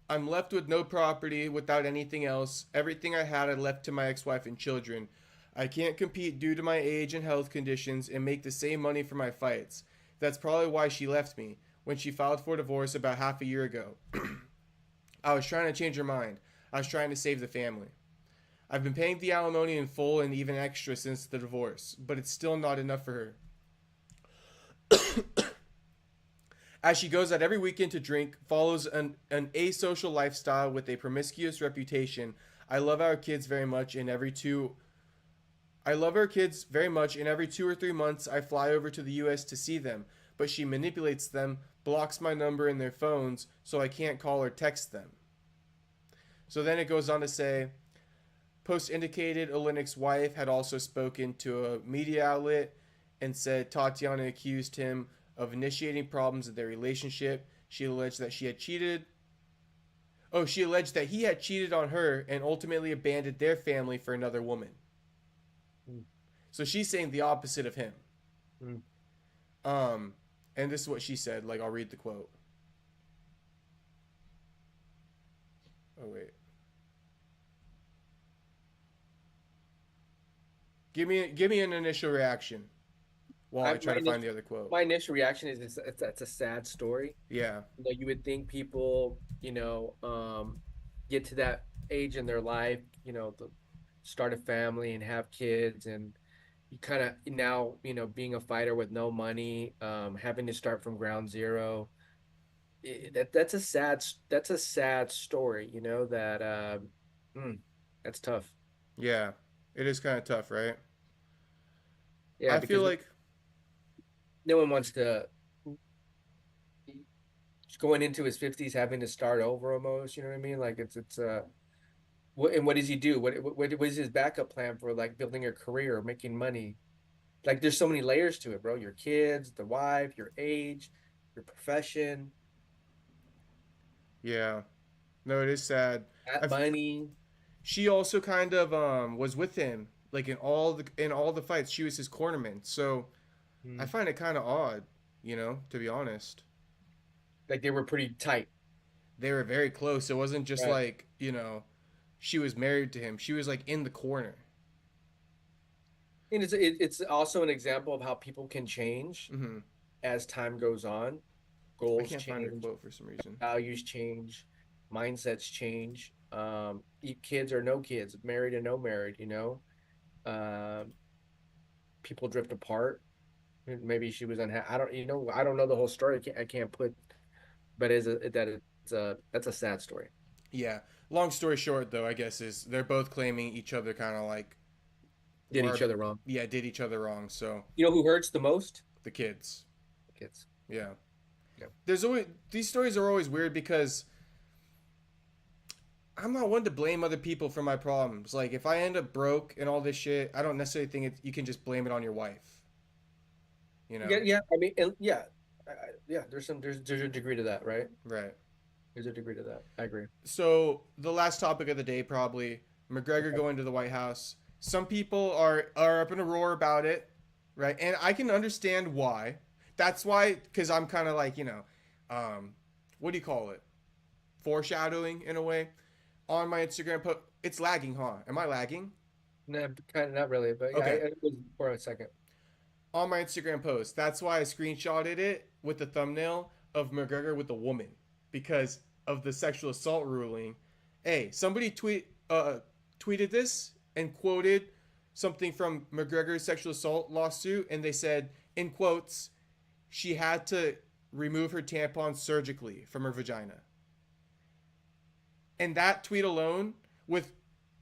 I'm left with no property, without anything else. Everything I had I left to my ex-wife and children. I can't compete due to my age and health conditions and make the same money for my fights. That's probably why she left me when she filed for divorce about half a year ago. I was trying to change her mind. I was trying to save the family. I've been paying the alimony in full and even extra since the divorce, but it's still not enough for her. As she goes out every weekend to drink, follows an asocial lifestyle with a promiscuous reputation. I love our kids very much, and every 2 or 3 months I fly over to the US to see them, but she manipulates them, blocks my number in their phones so I can't call or text them. So then it goes on to say, post indicated Oleinik's wife had also spoken to a media outlet and said Tatiana accused him of initiating problems in their relationship. She alleged that she had cheated. Oh, she alleged that he had cheated on her and ultimately abandoned their family for another woman. Mm. So she's saying the opposite of him. Mm. And this is what she said. Like, I'll read the quote. Oh, wait. Give me an initial reaction while I try to find the other quote. My initial reaction is it's a sad story. Yeah. You know, you would think people, get to that age in their life, start a family and have kids, and you kind of now, being a fighter with no money, having to start from ground zero. That's a sad story, that's tough. Yeah. It is kind of tough, right? Yeah, I feel like no one wants to going into his 50s having to start over almost, you know what I mean? Like what does he do? What is his backup plan for like building a career or making money? Like there's so many layers to it, bro. Your kids, the wife, your age, your profession, yeah. No, it is sad. that money. She also kind of was with him like in all the fights. She was his cornerman. So I find it kind of odd, to be honest. Like they were pretty tight. They were very close. It wasn't just Right. like, she was married to him. She was like in the corner. And it's also an example of how people can change Mm-hmm. as time goes on. I Goals can't find her change, quote for some reason. values change, mindsets change. Kids or no kids, married or no married, um, people drift apart. Maybe she was unhappy. I don't know the whole story. I can't put, but that's a sad story. Yeah. Long story short, though, I guess is they're both claiming each other kind of like Did each other wrong. Yeah, did each other wrong. So You know who hurts the most? the kids. The kids. Yeah. Yeah. There's always these stories are always weird because I'm not one to blame other people for my problems. Like if I end up broke and all this shit, I don't necessarily think you can just blame it on your wife. Yeah. I mean, yeah, yeah. There's a degree to that, right? Right. There's a degree to that. I agree. So the last topic of the day, probably McGregor going to the White House. Some people are up in a roar about it, right? And I can understand why. That's why, because I'm kind of like, what do you call it? Foreshadowing in a way. On my Instagram post, it's lagging, huh? Am I lagging? No, kind of not really, but yeah, Okay. it was for a second. On my Instagram post, that's why I screenshotted it with the thumbnail of McGregor with a woman because of the sexual assault ruling. Hey, somebody tweeted this and quoted something from McGregor's sexual assault lawsuit, and they said, in quotes, she had to remove her tampon surgically from her vagina. And that tweet alone, with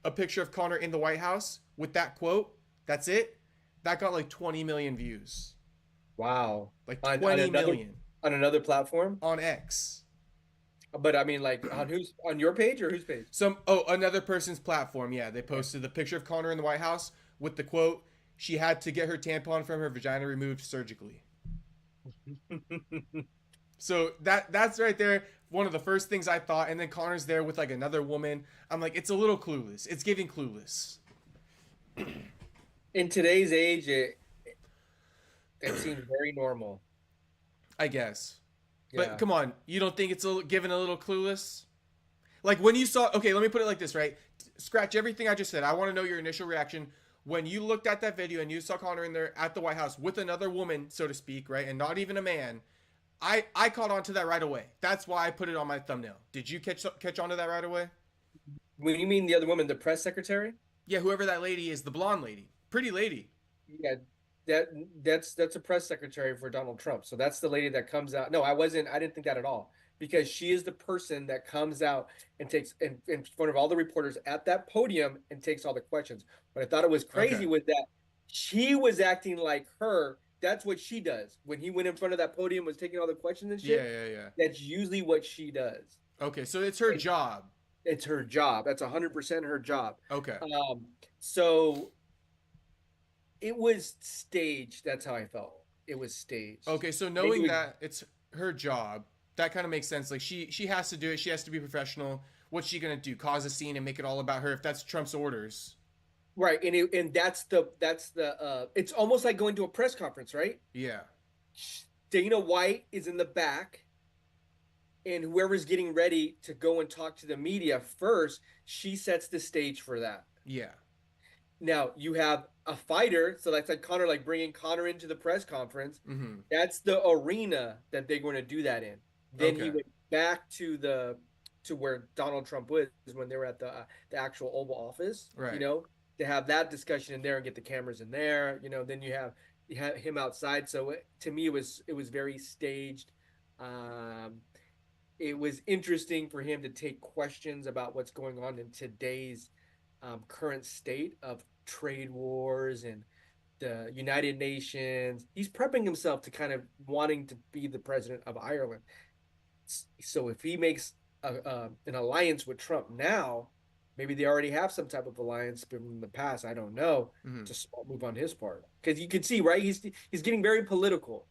a picture of Conor in the White House, with that quote, that's it. That got like 20 million views. Wow. Like 20 million. On another platform? On X. But I mean, like on your page or whose page? Another person's platform. Yeah, they posted the picture of Conor in the White House with the quote, she had to get her tampon from her vagina removed surgically. So that's right there. One of the first things I thought. And then Conor's there with like another woman. I'm like, it's a little clueless. It's giving clueless. In today's age, it seems very normal. I guess. Yeah. But come on, you don't think it's given a little clueless? Like when you saw, okay, let me put it like this, right? Scratch everything I just said. I want to know your initial reaction when you looked at that video and you saw Conor in there at the White House with another woman, so to speak, right? And not even a man. I caught on to that right away. That's why I put it on my thumbnail. Did you catch on to that right away? When you mean the other woman, the press secretary? Yeah, whoever that lady is, the blonde lady. Pretty lady. Yeah, that's a press secretary for Donald Trump. So that's the lady that comes out. No, I didn't think that at all. Because she is the person that comes out and takes in front of all the reporters at that podium and takes all the questions. But I thought it was crazy with that. She was acting like her. That's what she does. When he went in front of that podium, was taking all the questions and shit. Yeah. That's usually what she does. Okay, so it's her job. It's her job. That's 100% her job. Okay. So it was staged. That's how I felt. It was staged. Okay, so knowing that it's her job, that kind of makes sense. Like she has to do it. She has to be professional. what's she gonna do? Cause a scene and make it all about her if that's Trump's orders? Right, and that's the it's almost like going to a press conference, right? Yeah. Dana White is in the back, and whoever's getting ready to go and talk to the media first, she sets the stage for that. Yeah. Now you have a fighter, so that's like Conor, like bringing Conor into the press conference. Mm-hmm. That's the arena that they're going to do that in. Then Okay. he went back to where Donald Trump was when they were at the actual Oval Office. Right. You know, to have that discussion in there and get the cameras in there. You know, then you have him outside. So to me, it was very staged. It was interesting for him to take questions about what's going on in today's current state of trade wars and the United Nations. He's prepping himself to kind of wanting to be the president of Ireland. So if he makes an alliance with Trump now, maybe they already have some type of alliance in the past. I don't know. Mm-hmm. It's a small move on his part, because you can see, right? He's getting very political.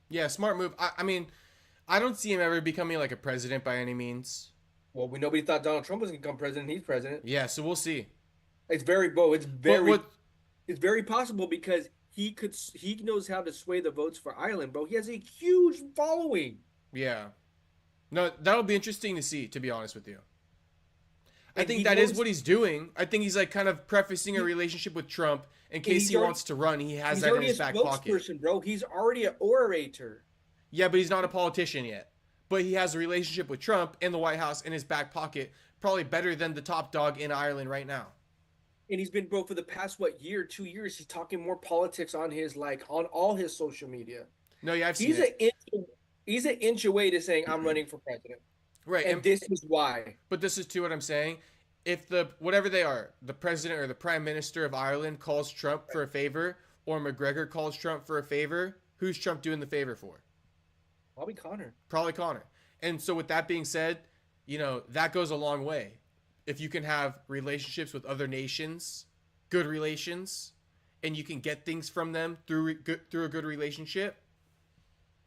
Yeah, smart move. I mean, I don't see him ever becoming like a president by any means. Well, nobody thought Donald Trump was going to become president. He's president. Yeah, so we'll see. It's very it's very possible, because he knows how to sway the votes for Ireland, bro. He has a huge following. Yeah. No, that'll be interesting to see, to be honest with you. I And think he that is knows- what he's doing. I think he's like kind of prefacing a relationship with Trump in case he wants to run. He has He's that in already his a back pocket. spokesperson, bro. He's already an orator. Yeah, but he's not a politician yet. But he has a relationship with Trump and the White House in his back pocket, probably better than the top dog in Ireland right now. And he's been, bro, for the past 2 years, he's talking more politics on on all his social media. No, yeah, I've seen it. He's an inch away to saying, I'm running for president. Right, And this is why. But this is to what I'm saying. If whatever they are, the president or the prime minister of Ireland calls Trump for a favor, or McGregor calls Trump for a favor, who's Trump doing the favor for? Probably Conor. Probably Conor. And so with that being said, you know, that goes a long way. If you can have relationships with other nations, good relations, and you can get things from them through a good relationship.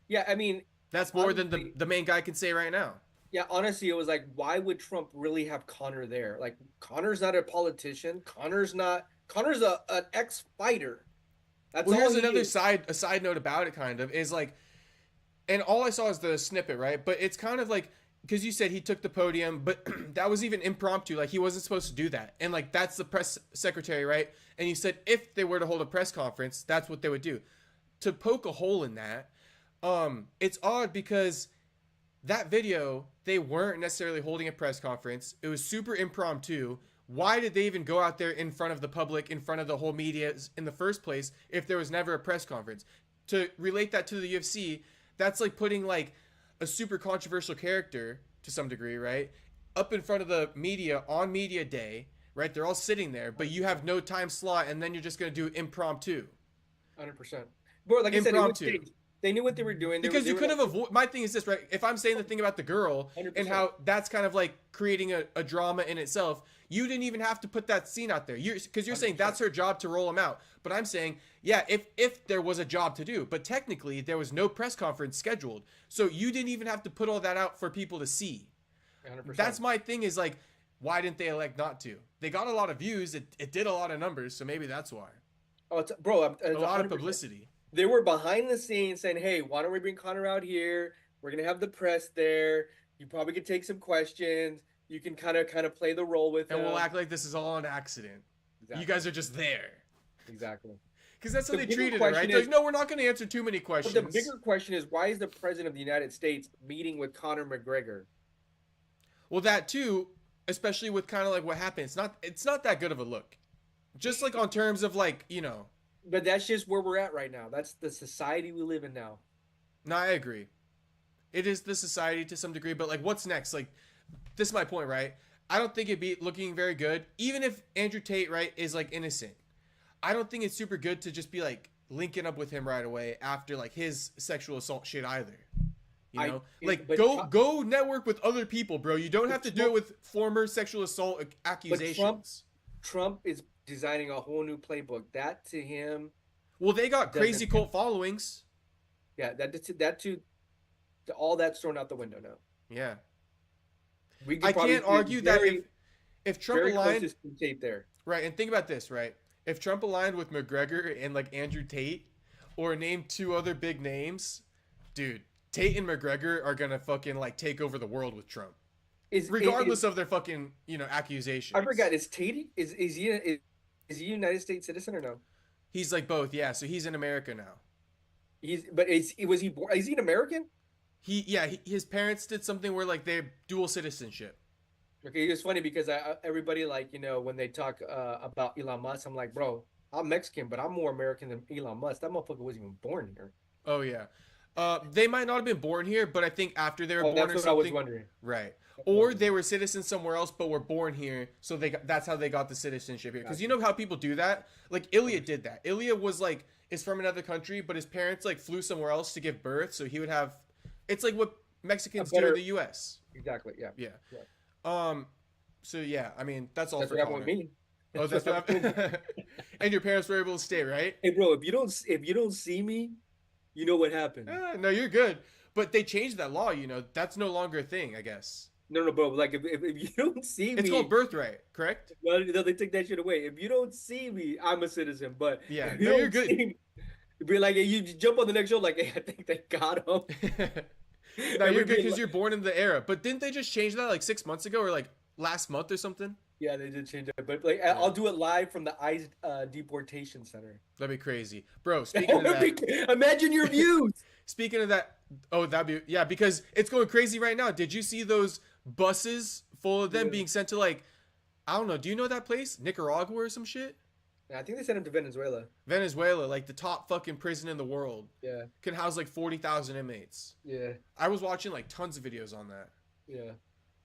Yeah, I mean, that's more than the main guy can say right now. Yeah, honestly, it was like, why would Trump really have Conor there? Like, Conor's not a politician. Connor's an ex-fighter. That's well, all here's another is. side note about it, kind of, is like, and all I saw is the snippet, right? But it's kind of like, because you said he took the podium, but that was even impromptu. Like, he wasn't supposed to do that. And, like, that's the press secretary, right? And you said if they were to hold a press conference, that's what they would do. To poke a hole in that, it's odd because that video, they weren't necessarily holding a press conference. It was super impromptu. Why did they even go out there in front of the public, in front of the whole media in the first place, if there was never a press conference? To relate that to the UFC, that's like putting like a super controversial character to some degree, right? Up in front of the media on media day, right? They're all sitting there, but you have no time slot, and then you're just going to do impromptu. 100%. But like Impromptu. I said, they knew what they were doing. Because you could have avoided. My thing is this, right? If I'm saying the thing about the girl 100%. and how that's kind of like creating a drama in itself, you didn't even have to put that scene out there. Because you're saying that's her job to roll them out. But I'm saying, yeah, if there was a job to do, but technically there was no press conference scheduled, so you didn't even have to put all that out for people to see. 100%. That's my thing. Is like, why didn't they elect not to? They got a lot of views. It did a lot of numbers, so maybe that's why. Oh, bro, A lot of 100%. publicity. They were behind the scenes saying, hey, why don't we bring Conor out here? We're going to have the press there. You probably could take some questions. You can kind of play the role with And him. we'll act like this is all an accident. Exactly. You guys are just there. Exactly. Because that's how The they bigger treated it, question right? They're is- like, no, we're not going to answer too many questions. But the bigger question is, why is the president of the United States meeting with Conor McGregor? Well, that too, especially with kind of like what happened. It's not that good of a look. Just like on terms of like, you know. But that's just where we're at right now. That's the society we live in now. No, I agree. It is the society to some degree, but like what's next? Like, this is my point, right? I don't think it'd be looking very good. Even if Andrew Tate, right, is like innocent. I don't think it's super good to just be like linking up with him right away after like his sexual assault shit either. You know, go network with other people, bro. You don't have to do it with former sexual assault accusations. Trump is designing a whole new playbook. That to him, well, they got crazy cult followings. Yeah, that too. All that's thrown out the window now. Yeah. We I could probably can't see a argue that very, if Trump very aligned, consistent tape there. right, and think about this, right? If Trump aligned with McGregor and like Andrew Tate, or named two other big names, dude, Tate and McGregor are gonna fucking like take over the world with Trump, regardless of their fucking accusations. I forgot. Is Tate is he is he a United States citizen or no? He's like both, yeah. So he's in America now. Was he born? Is he an American? His parents did something where like they're dual citizenship. Okay, it's funny because everybody like when they talk about Elon Musk, I'm like, bro, I'm Mexican, but I'm more American than Elon Musk. That motherfucker wasn't even born here. Oh yeah, they might not have been born here, but I think after they were born that's or what something. I was wondering. Right, or they were citizens somewhere else, but were born here, so that's how they got the citizenship here. Because you know how people do that. Like Ilya did that. Ilya is from another country, but his parents like flew somewhere else to give birth, so he would have. It's like what Mexicans do in the U.S. Exactly. Yeah. Yeah. So yeah, I mean that's all That's for what Conor. happened with me. Oh, that's what happened. And your parents were able to stay, right? Hey, bro, if you don't see me, you know what happened. No, you're good. But they changed that law. That's no longer a thing, I guess. No, bro. Like if you don't see me, it's called birthright, correct? No, they took that shit away. If you don't see me, I'm a citizen. But yeah, no, you're good. Be like, you jump on the next show, like, hey, I think they got him. No, you're good because you're born in the era. But didn't they just change that like 6 months ago or like last month or something? Yeah, they did change it. But like, I'll do it live from the ICE deportation center. That'd be crazy, bro. Speaking of that, imagine your views. Speaking of that, that'd be because it's going crazy right now. Did you see those buses full of them being sent to like, I don't know. Do you know that place, Nicaragua or some shit? I think they sent him to Venezuela. Venezuela, like the top fucking prison in the world. Yeah. Can house like 40,000 inmates. Yeah. I was watching like tons of videos on that. Yeah.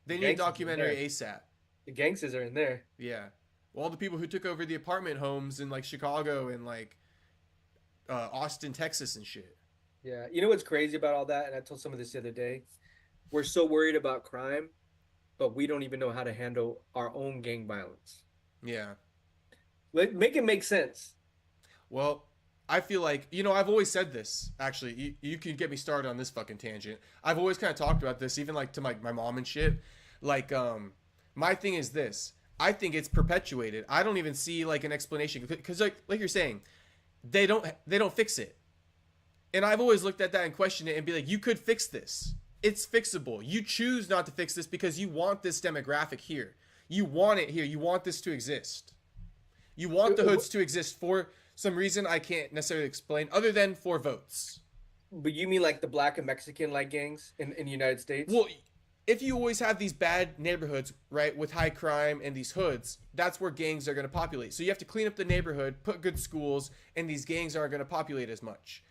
They need a documentary ASAP. The gangsters are in there. Yeah. Well, all the people who took over the apartment homes in like Chicago and like Austin, Texas and shit. Yeah. You know what's crazy about all that? And I told some of this the other day. We're so worried about crime, but we don't even know how to handle our own gang violence. Yeah. Make it make sense. Well, I feel like, I've always said this, actually. You can get me started on this fucking tangent. I've always kind of talked about this, even like to my mom and shit. Like, my thing is this. I think it's perpetuated. I don't even see like an explanation. Because like you're saying, they don't fix it. And I've always looked at that and questioned it and be like, you could fix this. It's fixable. You choose not to fix this because you want this demographic here. You want it here. You want this to exist. You want the hoods to exist for some reason I can't necessarily explain, other than for votes. But you mean like the black and Mexican like gangs in the United States? Well, if you always have these bad neighborhoods, right, with high crime and these hoods, that's where gangs are going to populate. So you have to clean up the neighborhood, put good schools, and these gangs aren't going to populate as much.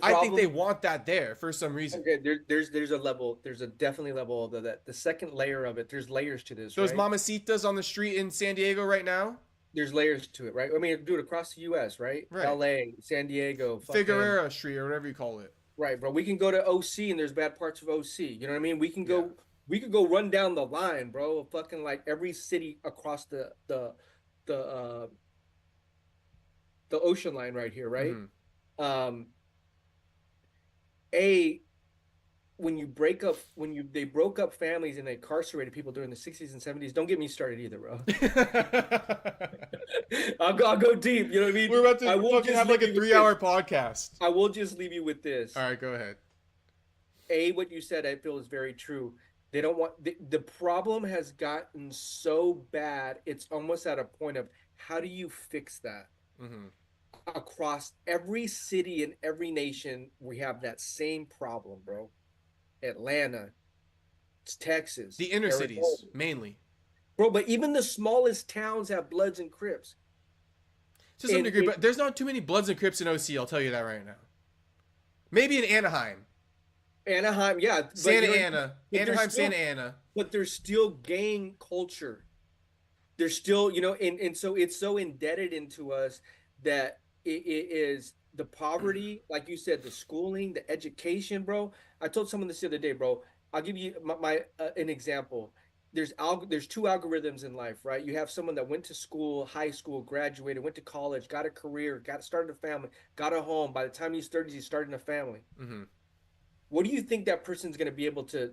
I think they want that there for some reason. Okay, there's a level, there's a definitely level of that. The second layer of it, there's layers to this. Those right? Mamacitas on the street in San Diego right now. There's layers to it, right? I mean, dude, across the U.S., right? L.A., San Diego, Figueroa Street, or whatever you call it. Right, bro. We can go to OC, and there's bad parts of OC. You know what I mean? We can go, we could go run down the line, bro. Fucking like every city across the ocean line right here, right? Mm-hmm. When they broke up families and they incarcerated people during the 60s and 70s, don't get me started either, bro. I'll go deep. You know what I mean? We're about to fucking have like a 3-hour podcast. I will just leave you with this. All right, go ahead. What you said, I feel is very true. They don't want the problem has gotten so bad. It's almost at a point of how do you fix that? Mm-hmm. Across every city and every nation, we have that same problem, bro. Atlanta, Texas, the inner cities mainly, bro. But even the smallest towns have Bloods and Crips to some degree. But there's not too many Bloods and Crips in OC. I'll tell you that right now. Maybe in Anaheim, yeah, Santa Ana. But there's still gang culture. There's still, and so it's so indebted into us that it is the poverty, like you said, the schooling, the education, bro. I told someone this the other day, bro. I'll give you an example. There's 2 algorithms in life, right? You have someone that went to school, high school, graduated, went to college, got a career, started a family, got a home. By the time he's 30s, he's starting a family. Mm-hmm. what do you think that person's going to be able to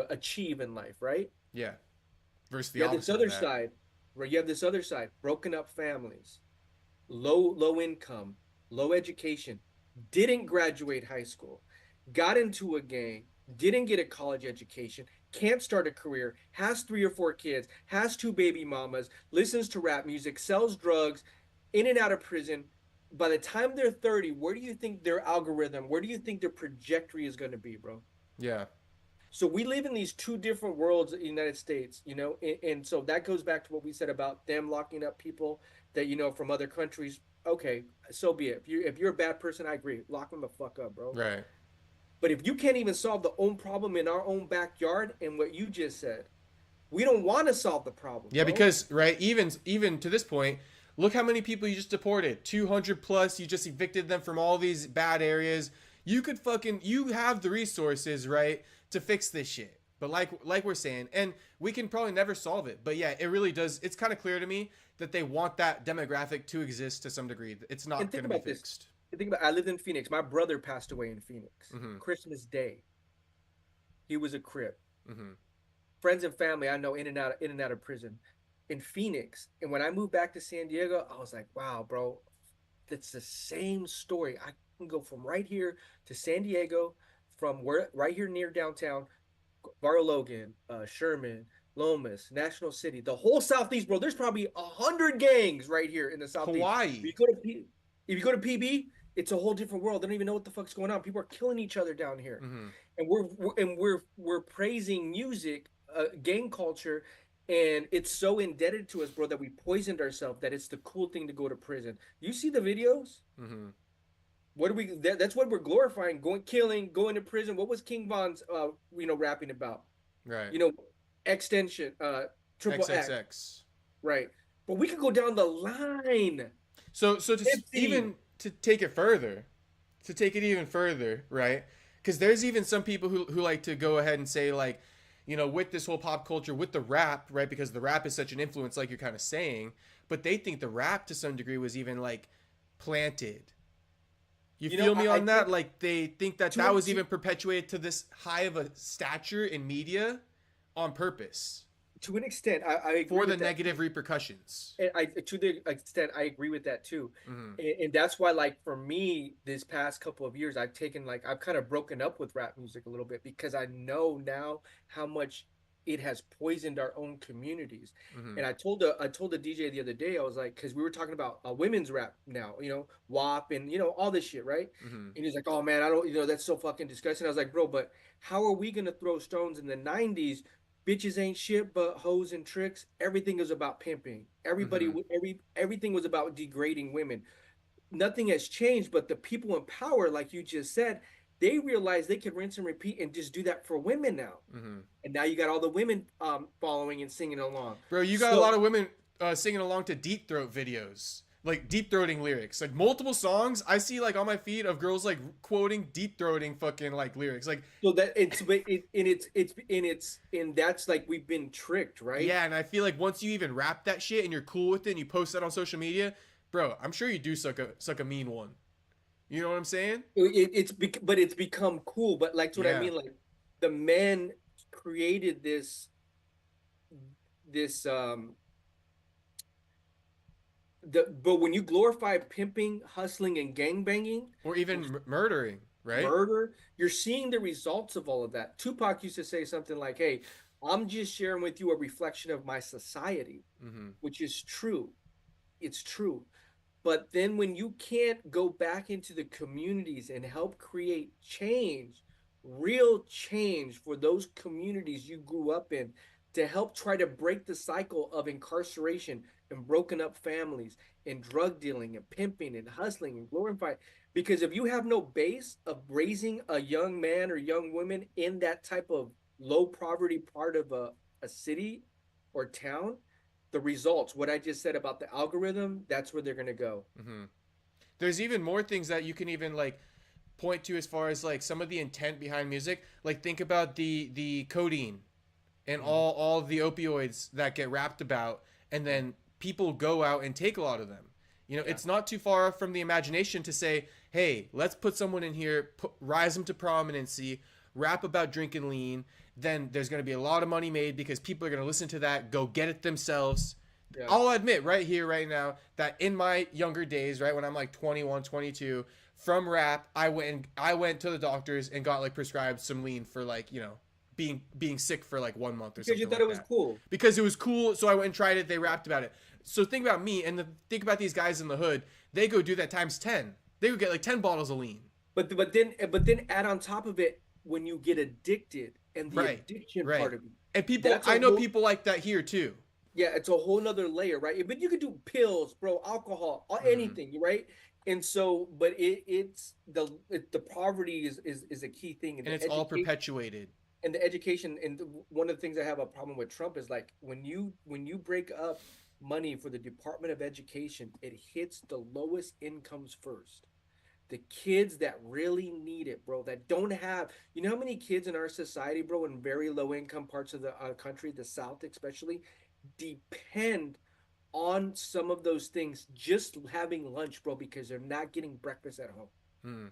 achieve in life, right? Yeah. Versus the You have this opposite other of that. side, where you have this other side, broken up families, low income, low education, didn't graduate high school, got into a gang, didn't get a college education, can't start a career, has 3 or 4 kids, has 2 baby mamas, listens to rap music, sells drugs, in and out of prison. By the time they're 30, where do you think their algorithm, where do you think their trajectory is going to be, bro? Yeah. So we live in these two different worlds in the United States, and so that goes back to what we said about them locking up people that from other countries. Okay, so be it. If you're a bad person, I agree. Lock them the fuck up, bro. Right. But if you can't even solve the own problem in our own backyard, and what you just said, we don't want to solve the problem. Yeah, bro. because right, even to this point, look how many people you just deported. 200 plus. You just evicted them from all these bad areas. You have the resources, right, to fix this shit. But like we're saying, and we can probably never solve it. But yeah, it really does. It's kind of clear to me that they want that demographic to exist to some degree. It's not going to be fixed. I lived in Phoenix. My brother passed away in Phoenix. Mm-hmm. Christmas Day. He was a Crip. Mm-hmm. Friends and family I know in and out of prison in Phoenix. And when I moved back to San Diego, I was like, wow, bro, it's the same story. I can go from right here to San Diego, from right here near downtown, Barrio Logan, Sherman, Lomas, National City, the whole Southeast, bro. There's probably 100 gangs right here in the Southeast. Hawaii. If you go to PB, it's a whole different world. They don't even know what the fuck's going on. People are killing each other down here, and we're praising music, gang culture, and it's so indebted to us, bro, that we poisoned ourselves. That it's the cool thing to go to prison. You see the videos? Mm-hmm. What do we? That's what we're glorifying: going to prison. What was King Von's, rapping about? Right. Extension, triple XXX. X. Right. But we could go down the line. So to take it further, to take it even further, right? Because there's even some people who like to go ahead and say, like, with this whole pop culture, with the rap, right? Because the rap is such an influence, like you're kind of saying, but they think the rap to some degree was even like planted. You feel me on that? Like they think that was even perpetuated to this high of a stature in media on purpose. To an extent, I agree for the with negative repercussions. And to the extent, I agree with that too. Mm-hmm. And that's why, like, for me, this past couple of years, I've kind of broken up with rap music a little bit, because I know now how much it has poisoned our own communities. Mm-hmm. And I told the DJ the other day, I was like, because we were talking about women's rap now, WAP and all this shit, right? Mm-hmm. And he's like, oh man, I don't, that's so fucking disgusting. I was like, bro, but how are we gonna throw stones in the 90s? Bitches ain't shit but hoes and tricks. Everything is about pimping. Everybody, everything was about degrading women. Nothing has changed, but the people in power, like you just said, they realize they can rinse and repeat and just do that for women now. Mm-hmm. And now you got all the women following and singing along. Bro, you got a lot of women singing along to Deep Throat videos. Like deep throating lyrics, like multiple songs I see like on my feed of girls like quoting deep throating fucking like lyrics, like so that and that's like we've been tricked, right? Yeah, and I feel like once you even rap that shit and you're cool with it and you post that on social media, bro, I'm sure you do suck a mean one. You know what I'm saying? But it's become cool. But like, that's what I mean. Like the men created this. But when you glorify pimping, hustling, and gangbanging, or even murdering, right? Murder, you're seeing the results of all of that. Tupac used to say something like, "Hey, I'm just sharing with you a reflection of my society," which is true. It's true. But then when you can't go back into the communities and help create change, real change for those communities you grew up in, to help try to break the cycle of incarceration and broken up families and drug dealing and pimping and hustling and glorifying. Because if you have no base of raising a young man or young woman in that type of low poverty part of a city or town, the results, what I just said about the algorithm, that's where they're going to go. Mm-hmm. There's even more things that you can even like point to as far as like some of the intent behind music. Like think about the codeine and all the opioids that get rapped about, and then people go out and take a lot of them. You know, it's not too far from the imagination to say, hey, let's put someone in here, rise them to prominency, rap about drinking lean. Then there's going to be a lot of money made because people are going to listen to that, go get it themselves. Yeah. I'll admit right here, right now, that in my younger days, right, when I'm like 21, 22, from rap, I went to the doctors and got like prescribed some lean for like, you know, being sick for like 1 month or something. Because you thought it was cool. Because it was cool, so I went and tried it. They rapped about it. So think about me and think about these guys in the hood. They go do that times 10. They would get like 10 bottles of lean. But then add on top of it when you get addicted and the addiction part of it. And people, I know people like that here too. Yeah, it's a whole nother layer, right? But you could do pills, bro, alcohol, anything, right? And so, but it's the poverty is a key thing, and it's all perpetuated. And the education, and one of the things I have a problem with Trump is like when you break up money for the Department of Education, it hits the lowest incomes first. The kids that really need it, bro, that don't have, you know how many kids in our society, bro, in very low income parts of the country, the South especially, depend on some of those things, just having lunch, bro, because they're not getting breakfast at home.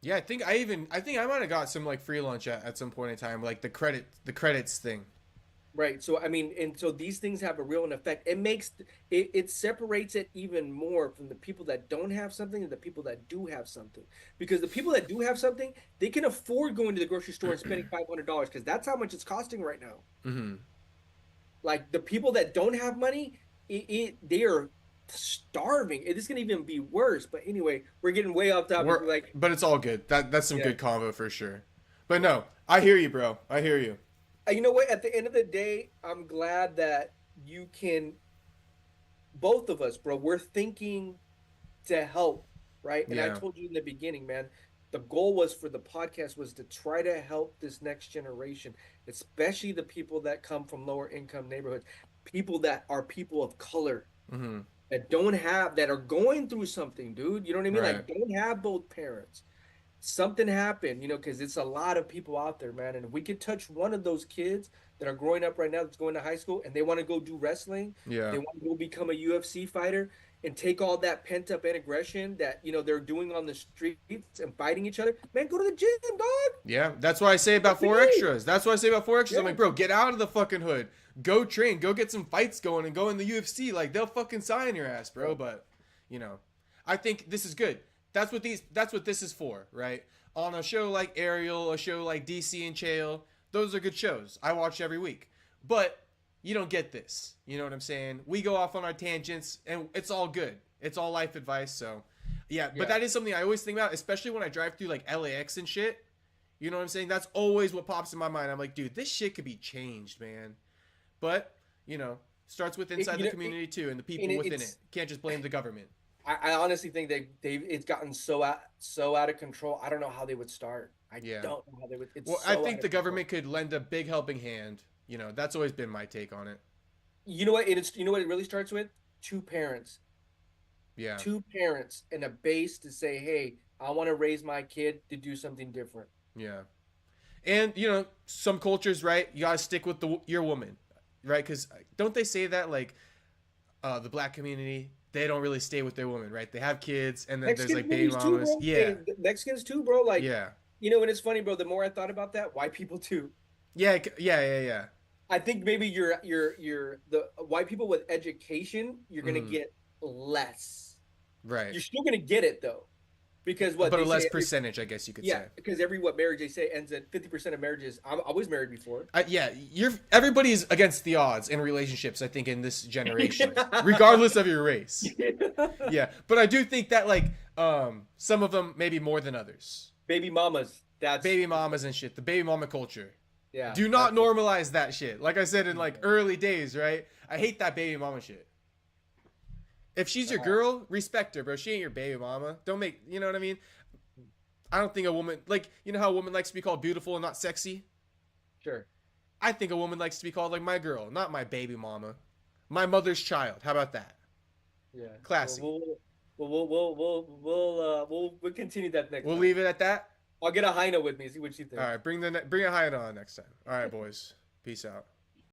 Yeah, I think I might have got some like free lunch at some point in time, like the credits thing. Right. So I mean, and so these things have a real effect. It separates it even more from the people that don't have something and the people that do have something. Because the people that do have something, they can afford going to the grocery store and spending $500 because that's how much it's costing right now. Mm-hmm. Like the people that don't have money, they are starving. It is going to even be worse. But anyway, we're getting way off topic. But it's all good. That's some good convo for sure. But no, I hear you, bro. I hear you. You know what? At the end of the day, I'm glad that you can, both of us, bro, we're thinking to help, right? And I told you in the beginning, man, the goal was for the podcast was to try to help this next generation, especially the people that come from lower income neighborhoods, people that are people of color, that don't have, that are going through something, dude. You know what I mean? Right. Like don't have both parents. Something happened, you know, because it's a lot of people out there, man. And if we could touch one of those kids that are growing up right now that's going to high school and they want to go do wrestling, they want to go become a UFC fighter and take all that pent-up aggression that, you know, they're doing on the streets and fighting each other, man, go to the gym, dog. Yeah, that's why I say about 4 extras. That's why I say about 4 extras. I'm like, bro, get out of the fucking hood. Go train. Go get some fights going and go in the UFC. Like, they'll fucking sign your ass, bro. But, you know, I think this is good. That's what this is for, right? On a show like Ariel, a show like DC and Chael, those are good shows. I watch every week. But you don't get this. You know what I'm saying? We go off on our tangents, and it's all good. It's all life advice, so yeah. But that is something I always think about, especially when I drive through like LAX and shit. You know what I'm saying? That's always what pops in my mind. I'm like, dude, this shit could be changed, man. But, you know, starts with inside the community too, and the people within it. Can't just blame the government. I honestly think it's gotten so out of control. I don't know how they would start. I don't know how they would. I think the government could lend a big helping hand. You know, that's always been my take on it. You know what? You know what it really starts with? 2 parents. Yeah. 2 parents and a base to say, hey, I want to raise my kid to do something different. Yeah. And, you know, some cultures, right? You got to stick with your woman, right? Because don't they say that, like, the black community, they don't really stay with their woman, right? They have kids, and then Mexicans there's, like, baby mamas. Too, yeah. Mexicans, too, bro. Like, you know, and it's funny, bro. The more I thought about that, white people, too. Yeah. I think maybe you're the white people with education, you're gonna get less. Right. You're still gonna get it though, because but a less percentage, I guess you could say. Yeah, because marriage they say ends at 50% of marriages. I was married before. Everybody's against the odds in relationships. I think in this generation, regardless of your race. Yeah, but I do think that like some of them maybe more than others. Baby mamas. That's baby mamas and shit. The baby mama culture. Yeah. Do not normalize that shit. Like I said in like early days, right? I hate that baby mama shit. If she's your girl, respect her, bro. She ain't your baby mama. Don't make, you know what I mean? I don't think a woman, like, you know how a woman likes to be called beautiful and not sexy? Sure. I think a woman likes to be called like my girl, not my baby mama. My mother's child. How about that? Yeah. Classy. We'll continue that next time. We'll leave it at that. I'll get a Heino with me. See what you think. All right, bring a Heino on next time. All right, boys. Peace out.